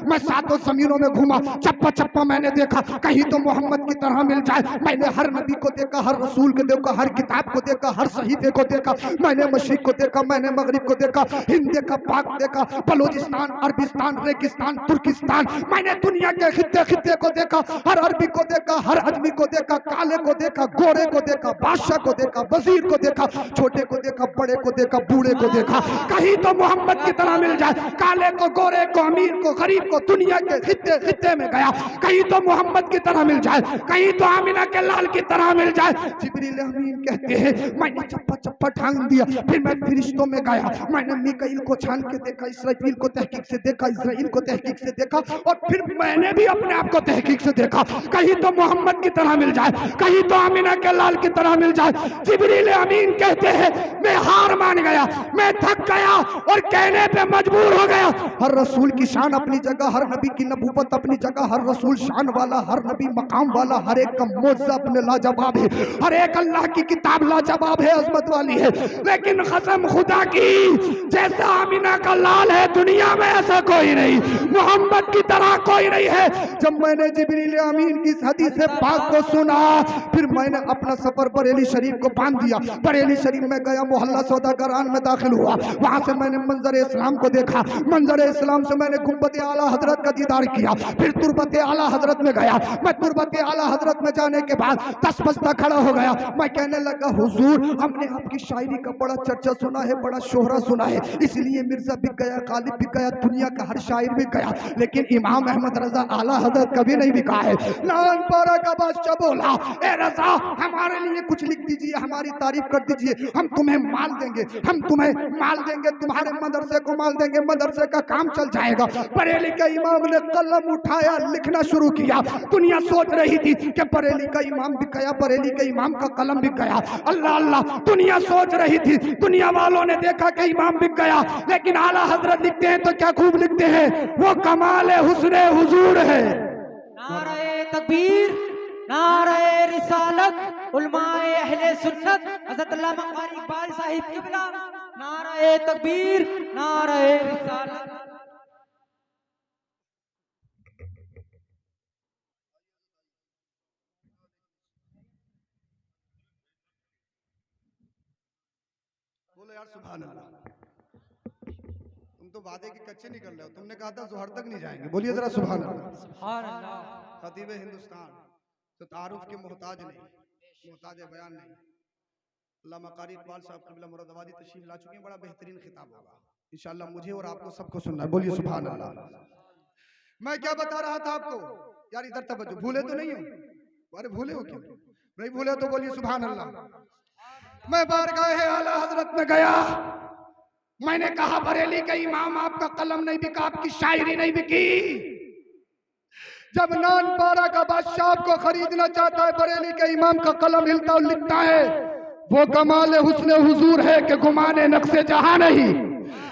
मैं सातों जमीनों में घूमा, चप्पा चप्पा मैंने देखा, कहीं तो मोहम्मद की तरह मिल जाए। मैंने हर नबी को देखा, हर रसूल को देखा, हर किताब को देखा, हर सहीफे को देखा, मैंने मशरिक को देखा, मैंने मगरिब को देखा, हिंद देखा, पाक देखा, बलूचिस्तान, अरबिस्तान, रेगिस्तान, तुर्किस्तान, मैंने दुनिया के खित्ते खित्ते को देखा, हर अरबी को देखा, हर अजमी को देखा, काले को देखा, गोरे को देखा, बादशाह को देखा, वजीर को देखा, छोटे को देखा, बड़े को देखा, बूढ़े को देखा, कहीं तो मोहम्मद की तरह मिल जाए, काले को, गोरे को, अमीर को, गरीब को, दुनिया के खित्ते खित्ते में गया, कहीं तो मोहम्मद की तरह मिल जाए, कहीं तो आमिना के लाल की तरह मिल जाए। जिब्रील अमीन कहते हैं मैंने चप्पा चप्पा ठांग दिया, फिर मैं फरिश्तों में गया, मैंने मीकाईल को छान के देखा, इसराइल को तहकीक से देखा, इस्राइल को तहकीक से देखा, और फिर मैंने भी अपने आप को तहकीक से देखा, कहीं तो मोहम्मद की तरह मिल जाए, कहीं तो आमिना के लाल की तरह मिल जाए। जिब्रील अमीन कहते हैं मैं हार मान गया, मैं थक गया और कहने पे मजबूर हो गया। हर रसूल की शान अपनी जगह, हर नबी की नबूवत अपनी जगह, हर रसूल शान वाला, हर नबी मकाम वाला, हर एक का मौजज़ा अपने लाजवाब है, हर एक अल्लाह की किताब लाजवाब है, अजमत वाली है। लेकिन कसम खुदा की, जैसा आमिना का लाल है दुनिया में ऐसा कोई नहीं, मोहम्मद की तरह कोई नहीं है। जब मैंने जिब्रील अमीन की हदीस पाक को सुना, फिर मैंने अपना सफर बरेली शरीफ को बांध दिया, बरेली शरीफ में गया, मोहल्ला सौदागरान में दाखिल हुआ, वहां से मैंने मंजर इस्लाम को देखा, मंजर इस्लाम से मैंने गुंबद आला हजरत का दीदार किया, फिर तुरबत आला हजरत में गया। मैं तुरबत आला हजरत में जाने के बाद दस बस्ता खड़ा हो गया, मैं कहने लगा हुजूर हमने आपकी शायरी का बड़ा चर्चा सुना है, बड़ा शोहरा सुना है, इसलिए मिर्जा बिक गया, गालिब बिक गया, दुनिया का हर शायर बिक गया, लेकिन इमाम अहमद रजा आला हजरत कभी नहीं बिका है। नानपारा का बादशाह बोला ए रजा हमारे लिए कुछ लिख दीजिए, हमारी तारीफ कर दीजिए, हम तुम्हें माल देंगे, हम तुम्हें माल देंगे, तुम्हारे मदरसे को माल देंगे, मदरसे का काम चल जाएगा। बरेली के इमाम ने कलम उठाया, लिखना शुरू किया। दुनिया सोच रही थी कि बरेली का इमाम बिक गया, बरेली के इमाम का कलम बिक गया। अल्लाह अल्लाह, दुनिया सोच रही थी, दुनिया वालों ने देखा कि इमाम बिक गया, लेकिन आला हजरत लिखते हैं तो क्या खूब लिखते हैं, वो कमाल हुस्ने हुजूर है। नारे तकबीर, नारे रिसालत, उलमाए अहले सुन्नत, हज़रत अल्लामा कारी इकबाल साहिब किबला, नारे तकबीर, नारे रिसालत। बोलो यार सुभान अल्लाह। तुम तो वादे के कच्चे निकल रहे हो, तुमने कहा था जोहर तक नहीं जाएंगे, बोलिए जरा सुभान अल्लाह। सुभान अल्लाह। खतीब हिंदुस्तान तो तारुफ के मोहताज नहीं, मोहताज बयान नहीं। अल्लामा कारी इकबाल साहब क़िबला मुरादाबादी तशरीफ ला चुके हैं, बड़ा बेहतरीन खिताब होगा इंशाअल्लाह, मुझे और आपको सबको सुनना है, बोलिए सुभान अल्लाह। मैं क्या बता रहा था आपको यार, इधर तवज्जो, भूले तो नहीं हो? अरे भूले हो क्यों? नहीं भूले तो बोलिए सुभान अल्लाह। मैं बारगाह आला हजरत में गया, मैंने कहा बरेली के इमाम आपका कलम नहीं बिका, आपकी शायरी नहीं बिकी। जब नानपारा का बादशाह आपको खरीदना चाहता है, बरेली के इमाम का कलम हिलता और लिखता है, वो कमाल हुस्ने हुजूर है कि गुमाने नक्शे जहां नहीं,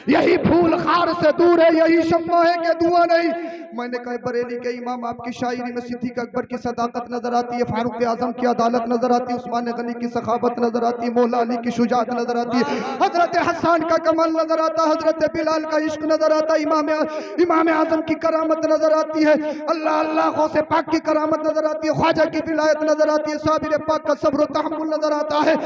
यही फूल खार से दूर है, यही शम्मा है कि धुआं नहीं। मैंने कहा बरेली के इमाम आपकी शायरी में सिद्दीक अकबर की सदाकत नजर आती है, फारूक आजम की अदालत नजर आती है, उस्मान गनी की सखावत नजर आती है, मौला अली की शुजात नजर आती है, हजरत हसन का कमाल नजर आता है, हजरत बिलाल का इश्क नजर आता है, इमाम आजम की करामत नजर आती है, अल्लाह अल्लाह गौसे पाक की करामत नजर आती है, ख्वाजा की विलायत नजर आती है, साबिर पाक का सब्र तहम्मुल नजर आता है।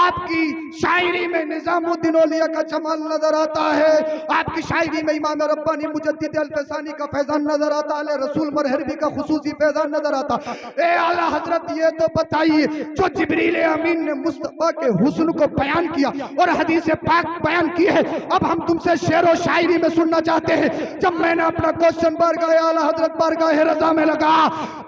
आपकी शायरी में निजामुद्दीन औलिया का जमाल नजर आता है, आपकी शायरी में इमाम रब्बानी मुजद्दिद अल-फसानी का फैजान नजर आता है, रसूल मरहरबी का खुसूसी फैजान नजर आता। ए आला हजरत ये तो बताइए, जो जिब्रील अमीन ने मुस्तफा के हुस्न को बयान किया और हदीस पाक बयान की है, अब हम तुमसे शेर और शायरी में सुनना चाहते हैं। जब मैंने अपना क्वेश्चन बारगाह आला हजरत बारगाह रजा में लगा,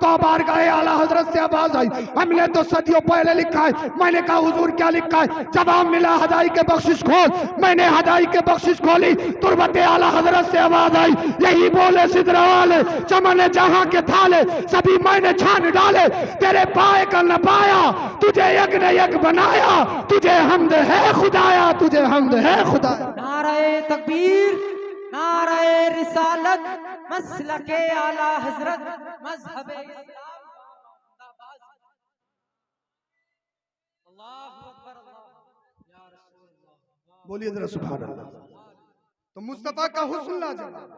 तो बारगाह आला हजरत से आवाज आई, हमने तो सदियों पहले लिखा है। मैंने कहा हुजूर क्या लिखा है? जवाब मिला हदाई के बख्शिश खोल। मैंने हदाई के बख्शिश खोली, तुरबत आला हजरत से आवाज आई, यही बोले सिदरा वाले, चमन जहां के थाले सभी मैंने छान डाले, तेरे पाए का न पाया, तुझे यज्ञ ने यज्ञ बनाया, तुझे हमद है खुदाया, तुझे हमद है खुदाया। नारे तकबीर, नारे रिसालत, मसलके आला हजरत, मजहबे इस्लाम जिंदाबाद। अल्लाहु अकबर, अल्लाह या रसूल अल्लाह। बोलिए जरा सुभान अल्लाह। तो मुस्तफा का हुस्न लाजवाब,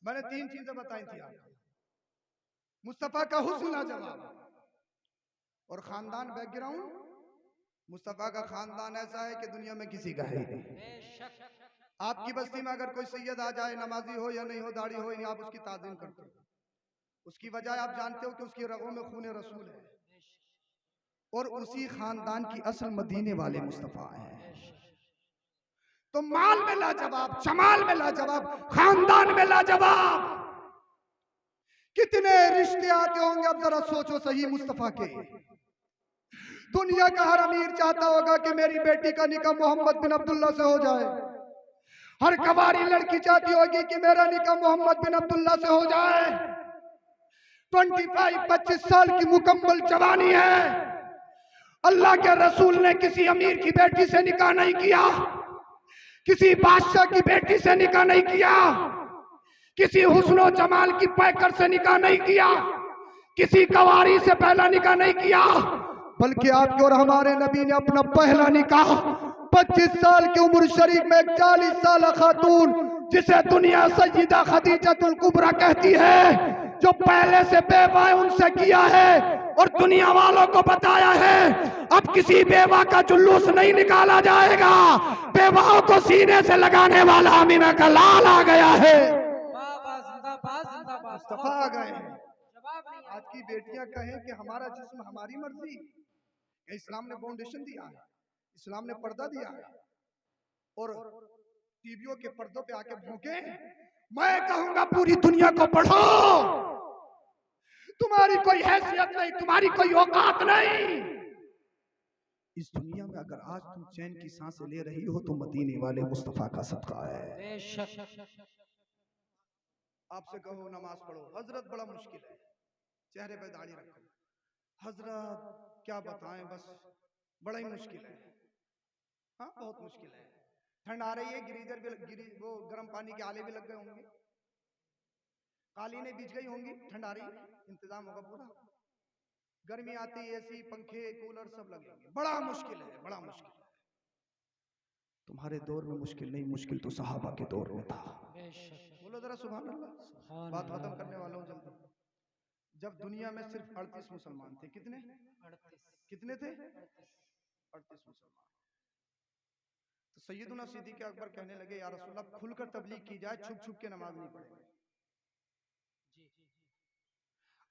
मैंने तीन चीजें बताई थी आपको। मुस्तफा का हुस्न लाजवाब और खानदान बैकग्राउंड, मुस्तफा का खानदान ऐसा है कि दुनिया में किसी का है ही नहीं। आपकी बस्ती में अगर कोई सैयद आ जाए, नमाजी हो या नहीं हो, दाढ़ी हो, या आप उसकी ताज़ीम करते हो, उसकी वजह आप जानते हो कि उसकी रगों में खून रसूल है, और उसी खानदान की असल मदीने वाले मुस्तफा हैं। तो माल में लाजवाब, जमाल में लाजवाब, खानदान में लाजवाब। कितने रिश्ते आते होंगे, अब जरा सोचो सही मुस्तफा के। दुनिया का हर अमीर चाहता होगा कि मेरी बेटी का निकाह मोहम्मद बिन अब्दुल्ला से हो जाए। हर कवारी लड़की चाहती होगी कि मेरा निकाह मोहम्मद बिन अब्दुल्ला से हो जाए। 25 साल की मुकम्मल जवानी है, अल्लाह के रसूल ने किसी अमीर की बेटी से निकाह नहीं किया, किसी बादशाह की बेटी से निकाह नहीं किया, किसी हुस्नो जमाल की पैकर से निकाह नहीं किया, किसी कवारी से पहला निकाह नहीं किया, बल्कि आपके और हमारे नबी ने अपना पहला निकाह 25 साल की उम्र शरीफ में एक 40 साल खातून, जिसे दुनिया सय्यदा खदीजतुल कुबरा कहती है, जो पहले से बेवा है, उनसे किया है। और दुनिया वालों को बताया है अब किसी बेवा का जुलूस नहीं निकाला जाएगा, बेवाओं को सीने से लगाने वाला अमीना का लाल आ गया है। मुस्तफा आ गए। आज की बेटियां कहें कि हमारा जिस्म हमारी मर्जी, इस्लाम ने फाउंडेशन दिया है, इस्लाम ने पर्दा दिया है, और टीवियों के पर्दों पे आके भौंके। मैं कहूंगा पूरी दुनिया को पढ़ो, तुम्हारी कोई हैसियत नहीं, तुम्हारी कोई औकात नहीं। इस दुनिया में अगर आज तुम चैन की सांसें ले रही हो तो मदीने वाले मुस्तफा का सदका है। आपसे कहो नमाज पढ़ो, हजरत बड़ा मुश्किल है, चेहरे पे दाढ़ी रखो, हजरत क्या बताएं, बस बड़ा ही मुश्किल है। हाँ बहुत मुश्किल है। ठंड आ रही है, गिरीजर भी वो गर्म पानी के आले भी लग गए होंगे, कालीनें बिछ गई होंगी, ठंड आ रही है, इंतजाम होगा पूरा। गर्मी आती, एसी पंखे कूलर सब लगेंगे, बड़ा मुश्किल है, बड़ा मुश्किल है। तुम्हारे दौर में मुश्किल नहीं, मुश्किल तो सहाबा के दौर में था। बोलो जरा सुभान अल्लाह। बात खत्म करने वाला हूं जल्दी। जब दुनिया में सिर्फ 38 मुसलमान थे, कितने कितने थे? 38 मुसलमान। तो सैयदुना सिद्दीक़ अकबर कहने लगे, या रसूलल्लाह खुलकर तबलीग की जाए, छुप छुप के नमाज नहीं पढ़ेंगे।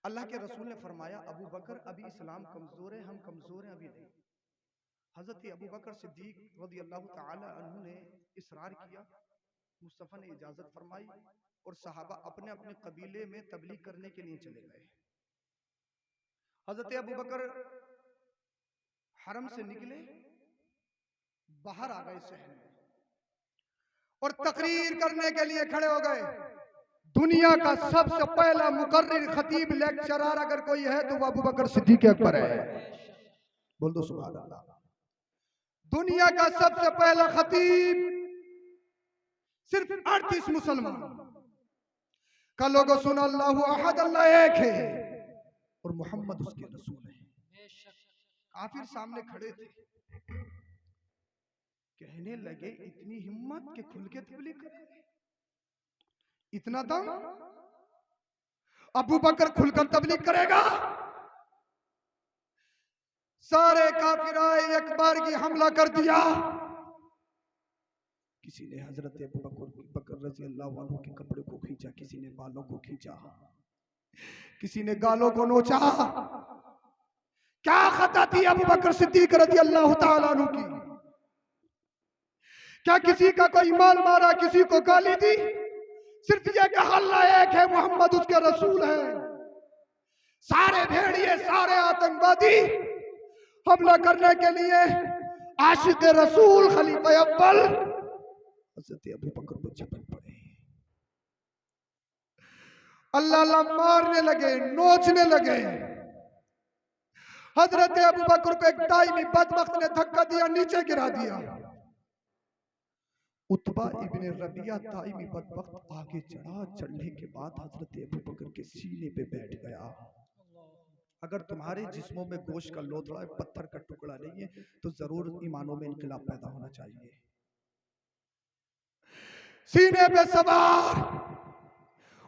अल्लाह के रसूल ने फरमाया, अबू बकर अभी इस्लाम कमजोर है, हम कमजोर हैं, अभी नहीं। हजरत अबू बकर सिद्दीक रज़ियल्लाहु ताला अन्हु ने इसरार किया, मुस्तफा ने इजाजत फरमाई, और सहाबा अपने अपने कबीले में तबलीग करने के लिए चले गए। हजरत अबू बकर हरम से निकले, बाहर आ गए शहर में, और तकरीर करने के लिए खड़े हो गए। दुनिया का सबसे पहला मुकर्रिर खतीब लेक्चरर अगर कोई है तो वो अबू बकर सिद्दीक अकबर है। बोल दो सुभान अल्लाह। दुनिया का सबसे पहला खतीब, सिर्फ 38 मुसलमान का लोगों सुना, अल्लाहु अहद, अल्लाह एक है और मोहम्मद उसके रसूल है। काफिर सामने खड़े थे, कहने लगे इतनी हिम्मत के खुल के तबलीग करें, इतना दम, अबू बकर खुलकर तबलीग करेगा? सारे काफिर आए, एक बार की हमला कर दिया। किसी ने हजरत अबू बकर रज़ी अल्लाह अन्हु के कपड़े को खींचा, किसी ने बालों को खींचा, किसी ने गालों को नोचा। क्या खता थी अबू बकर सिद्दीक रज़ी अल्लाह ताला अन्हु की? क्या किसी का कोई माल मारा, किसी को गाली दी? सिर्फ यह कहा अल्लाह एक है, मोहम्मद उसके रसूल है। सारे भेड़िए, सारे आतंकवादी हमला करने के लिए आशिक रसूल खलीफा अव्वल हज़रत अबू बकर को झपट पड़े। अल्लाह अल्लाह मारने लगे, नोचने लगे। हजरत अबू बकर को एक दाइमी बदबख्त ने धक्का दिया, नीचे गिरा दिया। उत्बा इब्ने रबिया दाइमी बदबख्त आगे चढ़ा, चढ़ने के बाद हजरत अबू बकर के सीने पे बैठ गया। अगर तुम्हारे जिस्मों में गोश्त का लोथड़ा, पत्थर का टुकड़ा नहीं है तो जरूर ईमानों में इनकलाब पैदा होना चाहिए। सीने पे सवार,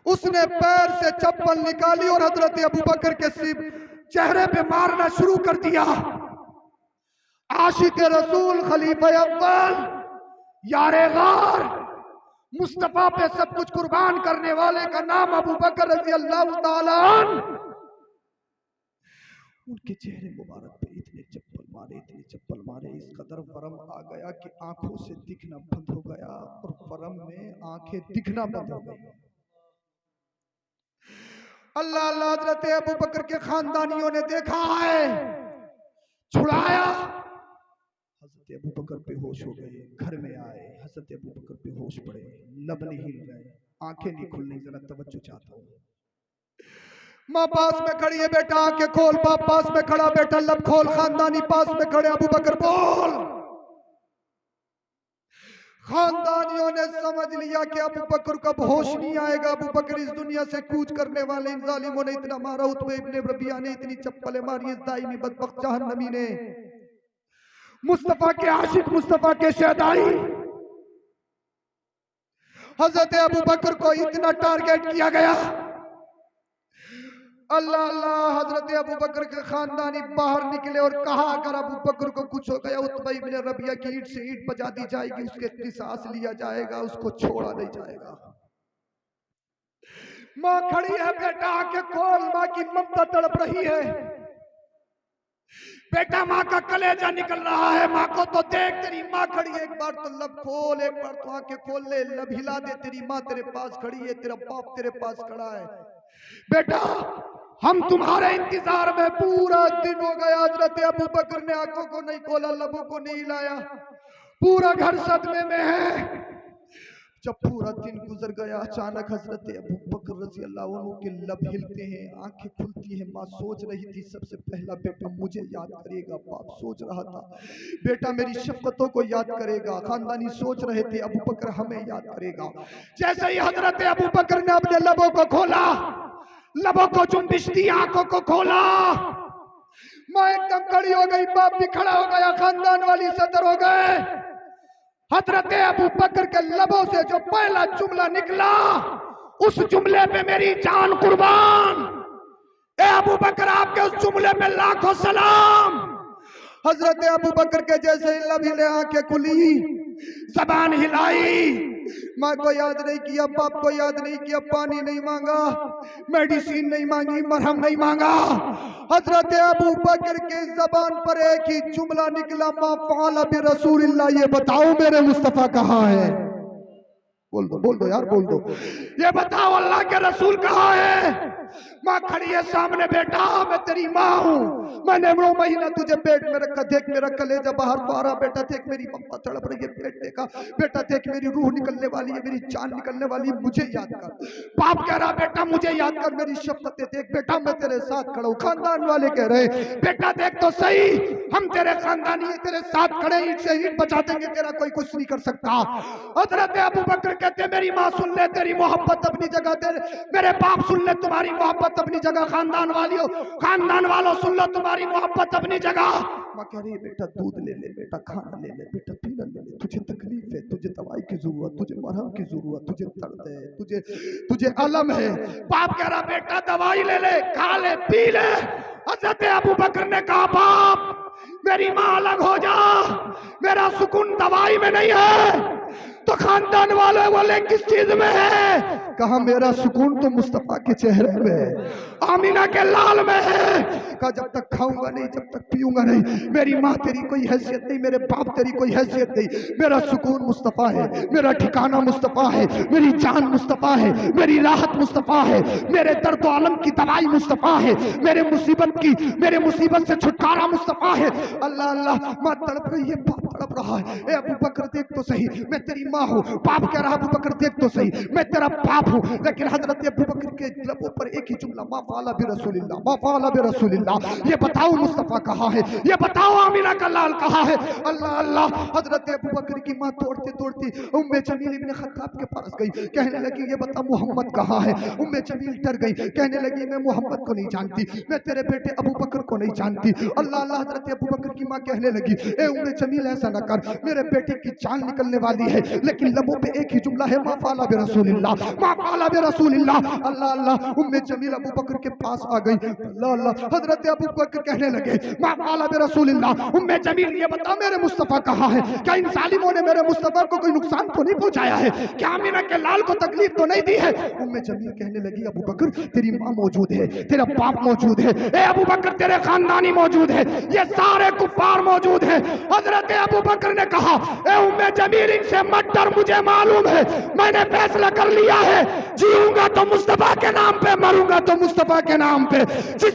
उसने पैर से चप्पल निकाली और हजरत अबू बकर के चेहरे पे मारना शुरू कर दिया। आशिक रसूल खलीफा अव्वल, यारे गार, मुस्तफा पे सब कुछ कुर्बान करने वाले का नाम अबू बकर रज़ी अल्लाह ताला अन्हु, उनके चेहरे मुबारक पे इतने चप्पल चप्पल मारे, इस कदर वरम आ गया कि आंखों से दिखना बंद हो गया और वरम में आंखें दिखना बंद हो गई। अल्लाह अल्लाह, हजरत अबू बकर के खानदानियों ने देखा है, छुड़ाया, हजरत अबू बकर बेहोश हो गए। घर में आए, हजरत अबू बकर बेहोश पड़े, लब नहीं हिल रहे, आंखें नहीं खुल रही। जरा तवज्जो चाहता हूँ। माँ पास में खड़ी है, बेटा आंखें खोल। बाप पास में खड़ा, बेटा लब खोल। खानदानी पास में खड़े, अबू बकर बोल। खानदानियों ने समझ लिया कि अबू बकर का होश नहीं आएगा, अबू बकर इस दुनिया से कूच करने वाले। इन जालिमों ने इतना मारा, उत्बा इब्ने रबिया ने इतनी चप्पलें मारी, इस दाईमी बदबख्त जहन्नमी ने, मुस्तफा के आशिक, मुस्तफा के शहदाई हजरत अबू बकर को इतना टारगेट किया गया। अल्लाह अल्लाह, हजरत अबू बकर के खानदानी बाहर निकले और कहा अगर अबू बकर को कुछ हो गया, उत्बा इब्ने रबिया की ईंट से ईंट बजा दी जाएगी, उसके किसास लिया जाएगा, उसको छोड़ा नहीं जाएगा। माँ खड़ी है, बेटा आके खोल। माँ की ममता तड़प रही है, बेटा माँ का कलेजा निकल रहा है। माँ को तो देख, तेरी माँ खड़ी है, एक बार तो लब खोल, एक बार तो आंखें खोल ले, लब हिला दे। तेरी माँ तेरे पास खड़ी है, तेरा बाप तेरे पास खड़ा है। बेटा हम तुम्हारे इंतजार में पूरा दिन हो गया। हजरत अबू बकर ने आंखों को नहीं खोला, लबों को नहीं हिलाया, पूरा घर सदमे में है। जब पूरा दिन गुजर गया, अचानक हजरत अबू बकर रज़ी अल्लाह अन्हु के लब हिलते हैं, आंखें खुलती हैं। माँ सोच रही थी सबसे पहला बेटा मुझे याद करेगा। बाप सोच रहा था बेटा मेरी शफ़क़तों को याद करेगा। खानदानी सोच रहे थे अबू बकर हमें याद करेगा। जैसे ही हजरत अबू बकर ने अपने लबों को खोला, लबों को जुम्बिश दी, आंखों को खोला, माँ एकदम खड़ी हो गई, बाप भी खड़ा हो गया, खानदान वाली सदर हो गए। हजरत अबू बकर के लबों से जो पहला जुमला निकला, उस जुमले पे मेरी जान कुर्बान। ए अबू बकर, आपके उस जुमले में लाखों सलाम। हजरत अबू बकर के जैसे ही लब हिले, आंखें खुली, जबान हिलाई, माँ को याद नहीं किया, बाप को याद नहीं किया, पानी नहीं मांगा, मेडिसिन नहीं मांगी, मरहम नहीं मांगा। हजरत अबू बकर के जबान पर एक ही जुमला निकला, मा फ़अल बि रसूलिल्लाह। ये बताओ मेरे मुस्तफा कहाँ है? बोल दो यार, बोल दो, ये बताओ अल्लाह के रसूल कहाँ है? माँ खड़ी है सामने, बेटा मैं तेरी माँ हूँ, मैंने 9 महीना तुझे पेट में रखा, देख मेरा कलेजा बाहर तो आ रहा, बेटा देख मेरी मम्मा तड़प रही है, पेट देखा, बेटा देख मेरी रूह निकलने वाली है, मेरी जान निकलने वाली है, मुझे याद कर। बाप कह रहा बेटा मुझे याद कर, मेरी शफ़क़तें देख, बेटा मैं तेरे साथ खड़ा हूँ। खानदान वाले कह रहे बेटा देख तो सही, हम तेरे खानदानी तेरे साथ खड़े, ईंट से ईंट बचा देंगे, तेरा कोई कुछ नहीं कर सकता। हज़रत अबू बकर कहते मेरी माँ सुन ले, तेरी मोहब्बत अपनी जगह दे, मेरे बाप सुन ले, तुम्हारी मोहब्बत अपनी जगह, खानदान वालियों, खानदान वालों सुन लो, तुम्हारी मोहब्बत अपनी जगह। माँ कह रही है बेटा दूध ले ले, बेटा खाना ले ले, बेटा पीना ले ले, तुझे तकलीफ है, तुझे दवाई की जरूरत, तुझे मरहम की जरूरत, तुझे दर्द है, तुझे अलम है। बाप कह रहा बेटा दवाई ले ले, खा ले, पी ले। हज़रत अबू बकर ने कहा बाप मेरी माँ अलग हो जा, मेरा सुकून दवाई में नहीं है। तो खानदान वाले बोले किस चीज में है? कहा मेरा सुकून तो मुस्तफा के चेहरे में है, आमीना के लाल में है। कहा जब तक खाऊंगा नहीं, जब तक पीऊंगा नहीं, मेरी माँ तेरी कोई हैसियत नहीं, मेरे बाप तेरी कोई हैसियत नहीं, मेरा सुकून मुस्तफा है, मेरा ठिकाना मुस्तफा है, मेरी जान मुस्तफा है, मेरी राहत मुस्तफा है, मेरे दर्द आलम की दवाई मुस्तफा है, मेरे मुसीबत से छुटकारा मुस्तफा है। अल्लाह अल्लाह, माँ तड़प रही है, बाप तड़प रहा है। ए अबू बकर देख तो सही, मैं तेरी माँ हूँ। बाप कह रहा अबू बकर देख तो सही, मैं तेरा बाप हूँ। लेकिन हजरत अबू बकर के लबों पर एक ही जुमला, मा फ़अल बि रसूलिल्लाह, मा फ़अल बि रसूलिल्लाह। ये बताओ मुस्तफा कहाँ है? ये बताओ आमीना का लाल कहाँ है? अल्लाह अल्लाह, हजरत अबू बकर की माँ तोड़ते तोड़ती उम्मे जमील इब्न खत्ताब के पास गई, कहने लगी ये बता मोहम्मद कहाँ है? उम्मे जमील डर गई, कहने लगी मैं मोहम्मद को नहीं जानती, मैं तेरे बेटे अबू बकर को नहीं जानती। अल्लाह अल्लाह, हजरत अबू बकर की माँ कहने लगी ए उम्मे जमील ऐसा न कर, मेरे बेटे की जान निकलने वाली है। लेकिन लबों पे एक ही जुमला है, मा फ़अला बि रसूलिल्लाह, मा फ़अला बि रसूलिल्लाह। अल्लाह अल्लाह, उम्मे जमील अबू बकर के पास आ गई। अल्लाह अल्लाह, हजरत अबू बकर कहने लगे, मा फ़अला बि रसूलिल्लाह, उम्मे जमील ये बता मेरे मुस्तफ़ा कहाँ है? क्या इन जालिमों ने मेरे मुस्तफ़ा को कोई नुकसान तो नहीं पहुंचाया है? क्या आमिना के लाल को तकलीफ तो नहीं दी है? उम्मे जमील कहने लगी, अबू बकर तेरी माँ मौजूद है, तेरा बाप मौजूद है, ए अबू बकर तेरे खानदानी मौजूद है, ये सारे कुफ्फार मौजूद है। हजरत अबू बकर ने कहा, ए उम्मे जमील इनसे मत डर, मुझे मालूम है, मैंने फैसला कर लिया है, जीऊंगा तो मुस्तफा के नाम पे, मरूंगा तो मुस्तफा के नाम पे।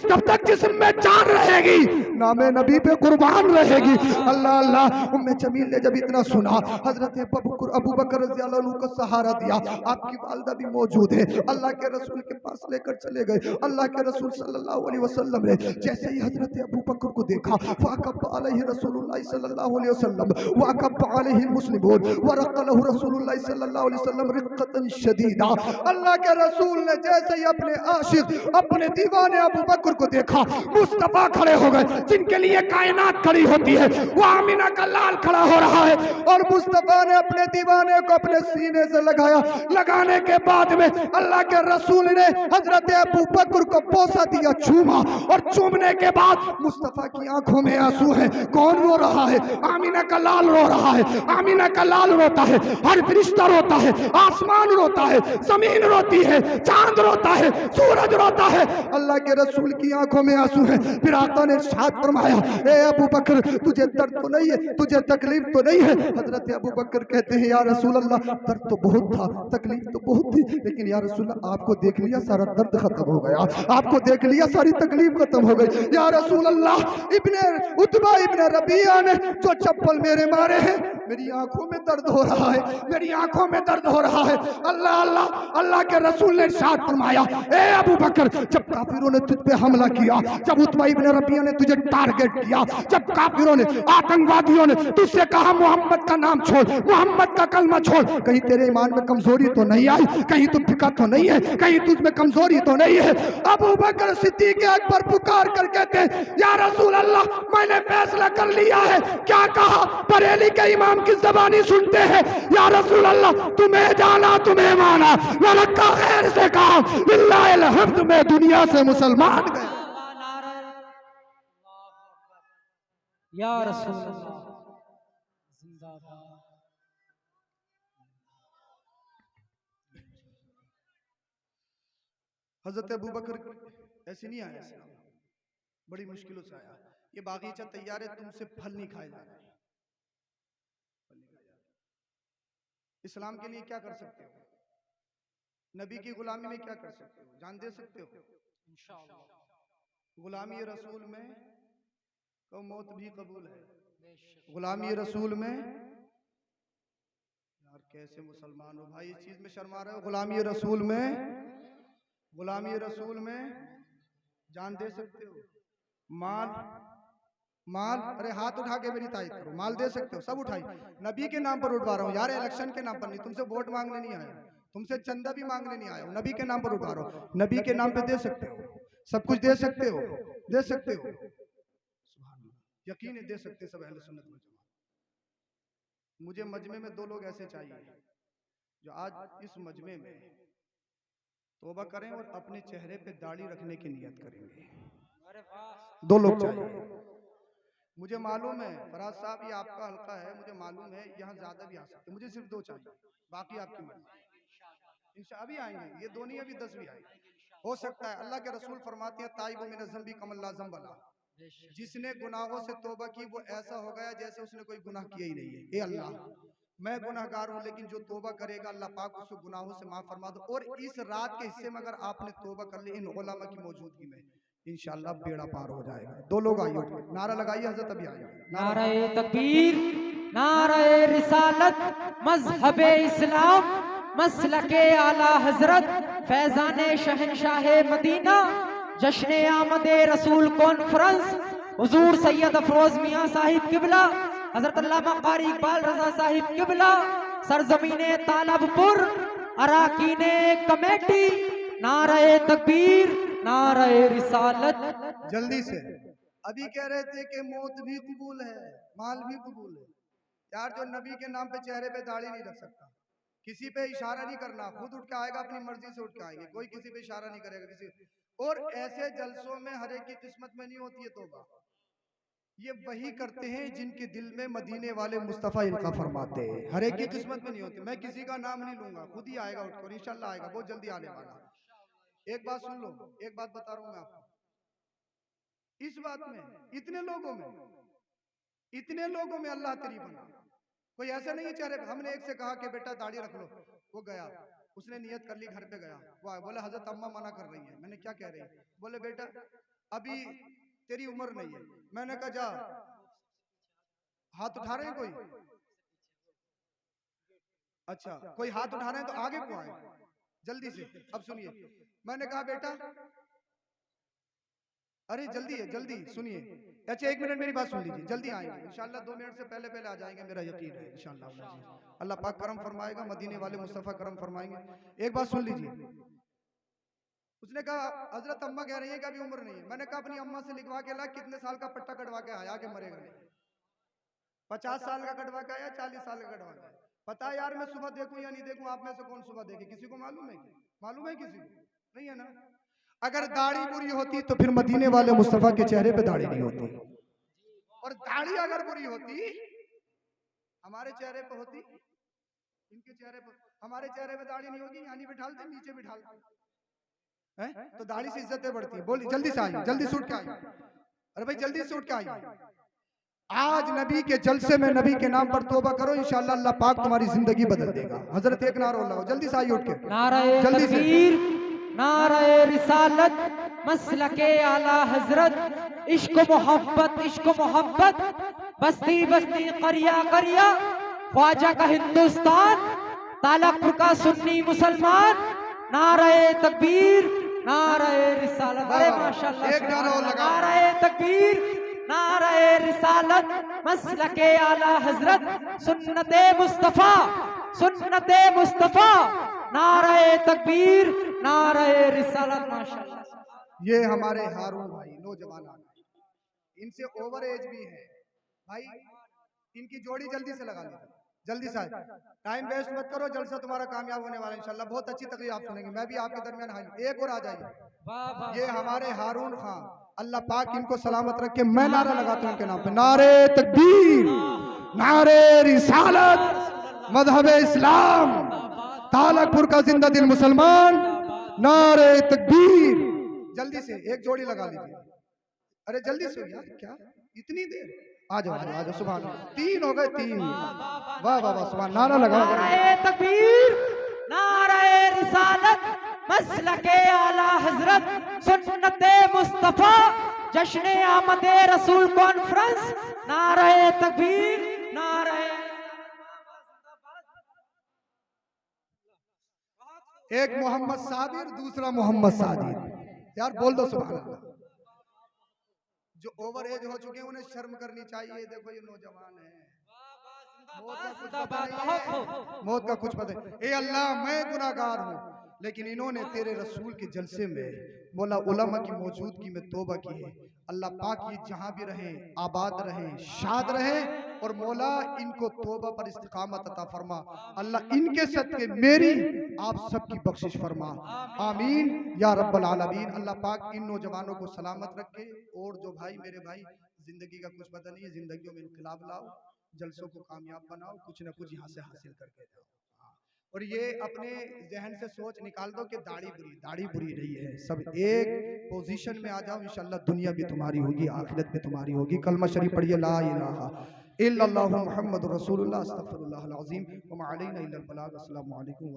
जब तक जिस्म में जान रहेगी, नामे नबी पे कुर्बान रहेगी। अल्लाह अल्लाह, उम्मे जमील ने जब इतना सुना, हजरत अबू बकर रज़ियल्लाहु अन्हु को सहारा दिया। आपकी वालदा भी मौजूद है, अल्लाह के रसूल के पास लेकर चले गए। अल्लाह के रसूल सल्लल्लाहु अलैहि वसल्लम ने जैसे ही हजरत अबू बकर को देखा, फ़अक़ब अलैहि रसूलुल्लाह सल्लल्लाहु अलैहि वसल्लम वअक़ब अलैहि मुस्लिमून वरक़लहु रसूलुल्लाह सल्लल्लाहु अलैहि वसल्लम रिक़्क़तन शदीदा। अल्लाह के रसूल ने जैसे ही अपने आशिक, अपने दीवाने अबू बकर को देखा, मुस्तफा खड़े हो गए, जिनके लिए कायनात खड़ी होती है। वो आमिना का लाल खड़ा हो रहा है और मुस्तफा ने अपने दीवाने को अपने सीने से लगाया। लगाने के बाद में अल्लाह के रसूल ने हजरत अबू बकर को बोसा दिया, चूमा, और चूमने के बाद मुस्तफा की आंखों में आंसू है। कौन रो रहा है? आमिना का लाल रो रहा है। आमिना का लाल रोता है, हर फरिश्ता रोता है, आसमान रोता है, जमीन रोती है, चांद रोता है, सूरज रोता है। अल्लाह के रसूल की आंखों में आंसू है। फिर आका ने इरशाद फरमाया, ए अबू बकर तुझे दर्द तो नहीं है, तुझे तकलीफ तो नहीं है? हजरत अबू बकर कहते हैं, या रसूल अल्लाह दर्द तो बहुत था, तकलीफ तो बहुत थी, लेकिन या रसूल अल्लाह आपको देख लिया सारा दर्द खत्म हो गया, आपको देख लिया सारी तकलीफ खत्म हो गई। या रसूल अल्लाह, इब्ने उतबा इब्ने रबिया ने जो चप्पल मेरे मारे हैं, मेरी आंखों में दर्द हो रहा है, मेरी आंखों में दर्द हो रहा है। अल्लाह अल्लाह, अल्लाह के रसूल ने इरशाद फरमाया, ए अबू बकर जब काफिरों ने तुझ पे हमला किया, जब उतबा इब्ने रबिया ने तुझे टारगेट किया, जब काफिरों ने, आतंकवादियों ने तुझसे कहा मोहम्मद का नाम छोड़, मोहम्मद का कलमा छोड़, कहीं तेरे ईमान में कमजोरी तो नहीं आई? कहीं तुम फिका तो नहीं है? कहीं तुझ में कमजोरी तो नहीं है? अबू बकर सिद्दीक अकबर पुकार कर कहते हैं, या रसूल अल्लाह मैंने फैसला कर लिया है। क्या कहा? बरेली के इमाम की ज़बानी सुनते हैं, या रसूल अल्लाह तुम्हें जाना तुम्हें माना, वरक्का खैर से कहा बिल्लाहिल हम्द में दुनिया से मुसलमान गए। या रसूल अल्लाह जिंदाबाद। हजरत अबू बकर ऐसे नहीं आया, बड़ी मुश्किलों से आया। ये बागीचा तैयार है, तुमसे फल नहीं खाए जा रहे। इस्लाम के लिए क्या कर सकते हो? नबी की गुलामी में क्या कर सकते हो? जान दे सकते हो इंशाअल्लाह। गुलामी रसूल में तो मौत भी कबूल है। गुलामी रसूल में, यार कैसे मुसलमान हो भाई, इस चीज में शर्मा रहे हो। गुलामी रसूल में, गुलामी रसूल में जान दे सकते हो, माल, माल, अरे हाथ उठा के मेरी तारीफ करो, माल दे सकते हो, सब उठाई। नबी के नाम पर उठवा रहा हूँ यार, इलेक्शन के नाम पर नहीं, तुमसे वोट मांगने नहीं आया, तुमसे चंदा भी मांगने नहीं आया हूँ, नबी के नाम पर उठवा रहा हूँ। नबी के नाम पे दे सकते हो, सब कुछ दे सकते हो, दे सकते हो, यकीन है दे सकते सब अहले सुन्नत वल जमात। मुझे मजमे में दो लोग ऐसे चाहिए जो आज इस मजमे में तौबा करें और अपने चेहरे पे दाढ़ी रखने की नियत करेंगे। दो लोग चाहिए। मुझे मालूम है फराज साहब ये आपका हल्का है, मुझे मालूम है यहाँ ज्यादा भी आ सकते, मुझे सिर्फ दो चाहिए, बाकी आपकी मर्जी। इंशाअल्लाह अभी आएंगे, ये दो नहीं अभी 10 भी आएंगे, हो सकता है। अल्लाह के रसूल फरमाते हैं, ताइबु मिन ज़ंबी कमल्ला ज़ंबला, जिसने गुनाहों से तौबा की वो ऐसा हो गया जैसे उसने कोई गुनाह किया ही नहीं है। ए अल्लाह मैं गुनाहगार हूँ, लेकिन जो तौबा करेगा अल्लाह पाक उसको गुनाहों से माफ फरमा दो। और इस रात के हिस्से में अगर आपने तौबा कर ली इन उलमा की मौजूदगी में, इंशाअल्लाह बेड़ा पार हो जाएगा। दो लोग आइए, नारा लगाइए, हजरत अभी आइए। नारे तकबीर, नारे रिसालत, मज़हबे इस्लाम, मसलके आला हजरत, फैजाने शहनशाह मदीना, जश्न आमदे रसूल कॉन्फ्रेंस, हुजूर सैयद अफरोज मियाँ साहिब किबला, हजरत अल्लामा कारी इकबाल रजा साहिब किबला, सरजमीने तालबपुर, अराकीने कमेटी, नारे तकबीर, नारे रिसालत। जल्दी से, अभी कह रहे थे कि मौत भी कबूल है, माल भी कबूल है, यार जो नबी के नाम पे चेहरे पे दाढ़ी नहीं रख सकता, किसी पे इशारा नहीं करना, खुद उठ के आएगा, अपनी मर्जी से उठ के आएंगे, कोई किसी पे इशारा नहीं करेगा किसी। और ऐसे जलसों में हर एक की किस्मत में नहीं होती है तौबा। ये वही करते हैं जिनके दिल में मदीने वाले मुस्तफ़ा इल्का फरमाते हैं, हर एक की किस्मत में नहीं होती। मैं किसी का नाम नहीं लूंगा, खुद ही आएगा उठकर, इंशाल्लाह आएगा, बहुत जल्दी आने वाला। एक बात सुन लो, एक बात बता रहा हूं मैं आपको, इस बात में इतने लोगों में अल्लाह तेरी बना, कोई ऐसा नहीं है चेहरे पे। हमने एक से कहा कि बेटा दाढ़ी रख लो, वो गया, उसने नियत कर ली, घर पे गया, वो बोले हजरत अम्मा मना कर रही है। मैंने क्या कह रही है? बोले बेटा अभी तेरी उम्र नहीं है। मैंने कहा जा, हाथ उठा रहे हैं कोई? अच्छा, कोई हाथ उठा रहे हैं तो आगे को आए जल्दी से। अब सुनिए, मैंने कहा बेटा, अरे जल्दी है, जल्दी सुनिए। अच्छा एक मिनट मेरी बात सुन लीजिए, जल्दी आएंगे इंशाल्लाह, 2 मिनट से पहले पहले आ जाएंगे, मेरा यकीन है इंशाल्लाह। अल्लाह पाक करम फरमाएगा, मदीने वाले मुस्तफ़ा करम फरमाएंगे। एक बात सुन लीजिए, उसने कहा हजरत अम्मा कह रही है कि अभी उम्र नहीं है। मैंने कहा अपनी अम्मा से लिखवा के ला, कितने साल का पट्टा कटवा के आया कि मरेगा नहीं? 50 साल का कटवा के आया, 40 साल का कटवा के आया? पता है यार, मैं सुबह देखूं या नहीं देखूं, आप में से कौन सुबह देखे? किसी को मालूम है? मालूम है किसी को? नहीं है ना। अगर दाढ़ी बुरी होती तो फिर मदीने वाले मुस्तफ़ा के चेहरे पे दाढ़ी नहीं होती, और दाढ़ी अगर बुरी होती हमारे चेहरे पे होती, इनके चेहरे पे, हमारे चेहरे पे दाढ़ी नहीं होगी, यानी बिठालते, नीचे बिठालते हैं, तो दाढ़ी से इज्जतें बढ़ती है। बोली जल्दी से आइए, जल्दी से उठ के आइए, अरे भाई जल्दी से उठ के आइए। आज नबी के जलसे में नबी के नाम पर तौबा करो, इंशाअल्लाह अल्लाह पाक तुम्हारी जिंदगी बदल देगा। हजरत एक नारा अल्लाह, जल्दी से आइए उठ के, नारे जल्दी से। तकबीर, नारे रिसालत, मसलके आला हजरत, इश्क मोहब्बत, बस्ती बस्ती करिया करिया, ख्वाजा का हिंदुस्तान, तालकपुर का सुन्नी मुसलमान, नारे तकबीर, नारे रिसालत। अरे माशाल्लाह, एक नारा और लगा। नारे तकबीर, नारे रिसालत, मसलके आला हजरत, सुन्नते मुस्तफा, नारे तकबीर, नारे रिसालत। माशाल्लाह। ये हमारे हारून भाई नौजवान, इनसे ओवर एज भी है भाई, इनकी जोड़ी जल्दी से लगा लीजिए, जल्दी से। टाइम वेस्ट मत करो, जलसा तुम्हारा कामयाब होने वाला है इंशाल्लाह। बहुत अच्छी तकरीर आप सुनेंगे, मैं भी आपके दरमियान हाजिर। एक और आ जाइए, ये हमारे हारून खान, अल्लाह पाक इनको सलामत रखे। मैं नारा लगाता हूं इनके नाम पे, नारे तकबीर, नारे रिसालत, मजहब इस्लाम, तालकपुर का जिंदा दिल मुसलमान, नारे तकबीर। जल्दी से एक जोड़ी लगा लीजिए, अरे जल्दी से यार, क्या इतनी देर? आ जाओ आ जाओ, सुभान अल्लाह, 3 हो गए, 3। वाह वाह वाह, सुभान। नारा लगाओ, नारे तकबीर, नारे रिसालत, मसलके आला हजरत, सुन्नते मुस्तफा, जश्न आमदे रसूल कॉन्फ्रेंस, नारे तकबीर, नारे। एक मोहम्मद साबिर, दूसरा मोहम्मद साजिद। यार बोल दो सुभान अल्लाह। जो ओवर एज हो चुके हैं उन्हें शर्म करनी चाहिए। देखो ये नौजवान है, मौत का कुछ पता नहीं है, मौत का कुछ पता नहीं। ए अल्लाह, मैं गुनाहगार हूँ, लेकिन इन्होंने तेरे रसूल के जलसे में मौला उलमा की मौजूदगी में तौबा की है। अल्लाह पाक ये जहाँ भी रहे आबाद रहे, शाद रहे, और मौला इनको तौबा पर इस्तिकामत अता फरमा। अल्लाह इनके सदके मेरी आप सबकी बख्शिश फरमा, आमीन या रब्बल आलमीन। अल्लाह पाक इन नौजवानों को सलामत रखे, और जो भाई मेरे भाई जिंदगी का कुछ पता नहीं है, जिंदगियों में इनकलाब लाओ, जलसों को कामयाब बनाओ, कुछ ना कुछ यहाँ से हासिल करके जाओ। और ये अपने जहन से सोच निकाल दो कि दाढ़ी बुरी नहीं है। सब एक पोजीशन में आ जाओ, इंशाल्लाह दुनिया भी तुम्हारी होगी, आखिरत भी तुम्हारी होगी। कलमा शरीफ पढ़िए, ला इलाहा इल्लल्लाहु मुहम्मदुर रसूलुल्लाह, अस्तगफिरुल्लाहल अज़ीम, व मा अलैना इल्लल बलाग। अस्सलामु अलैकुम।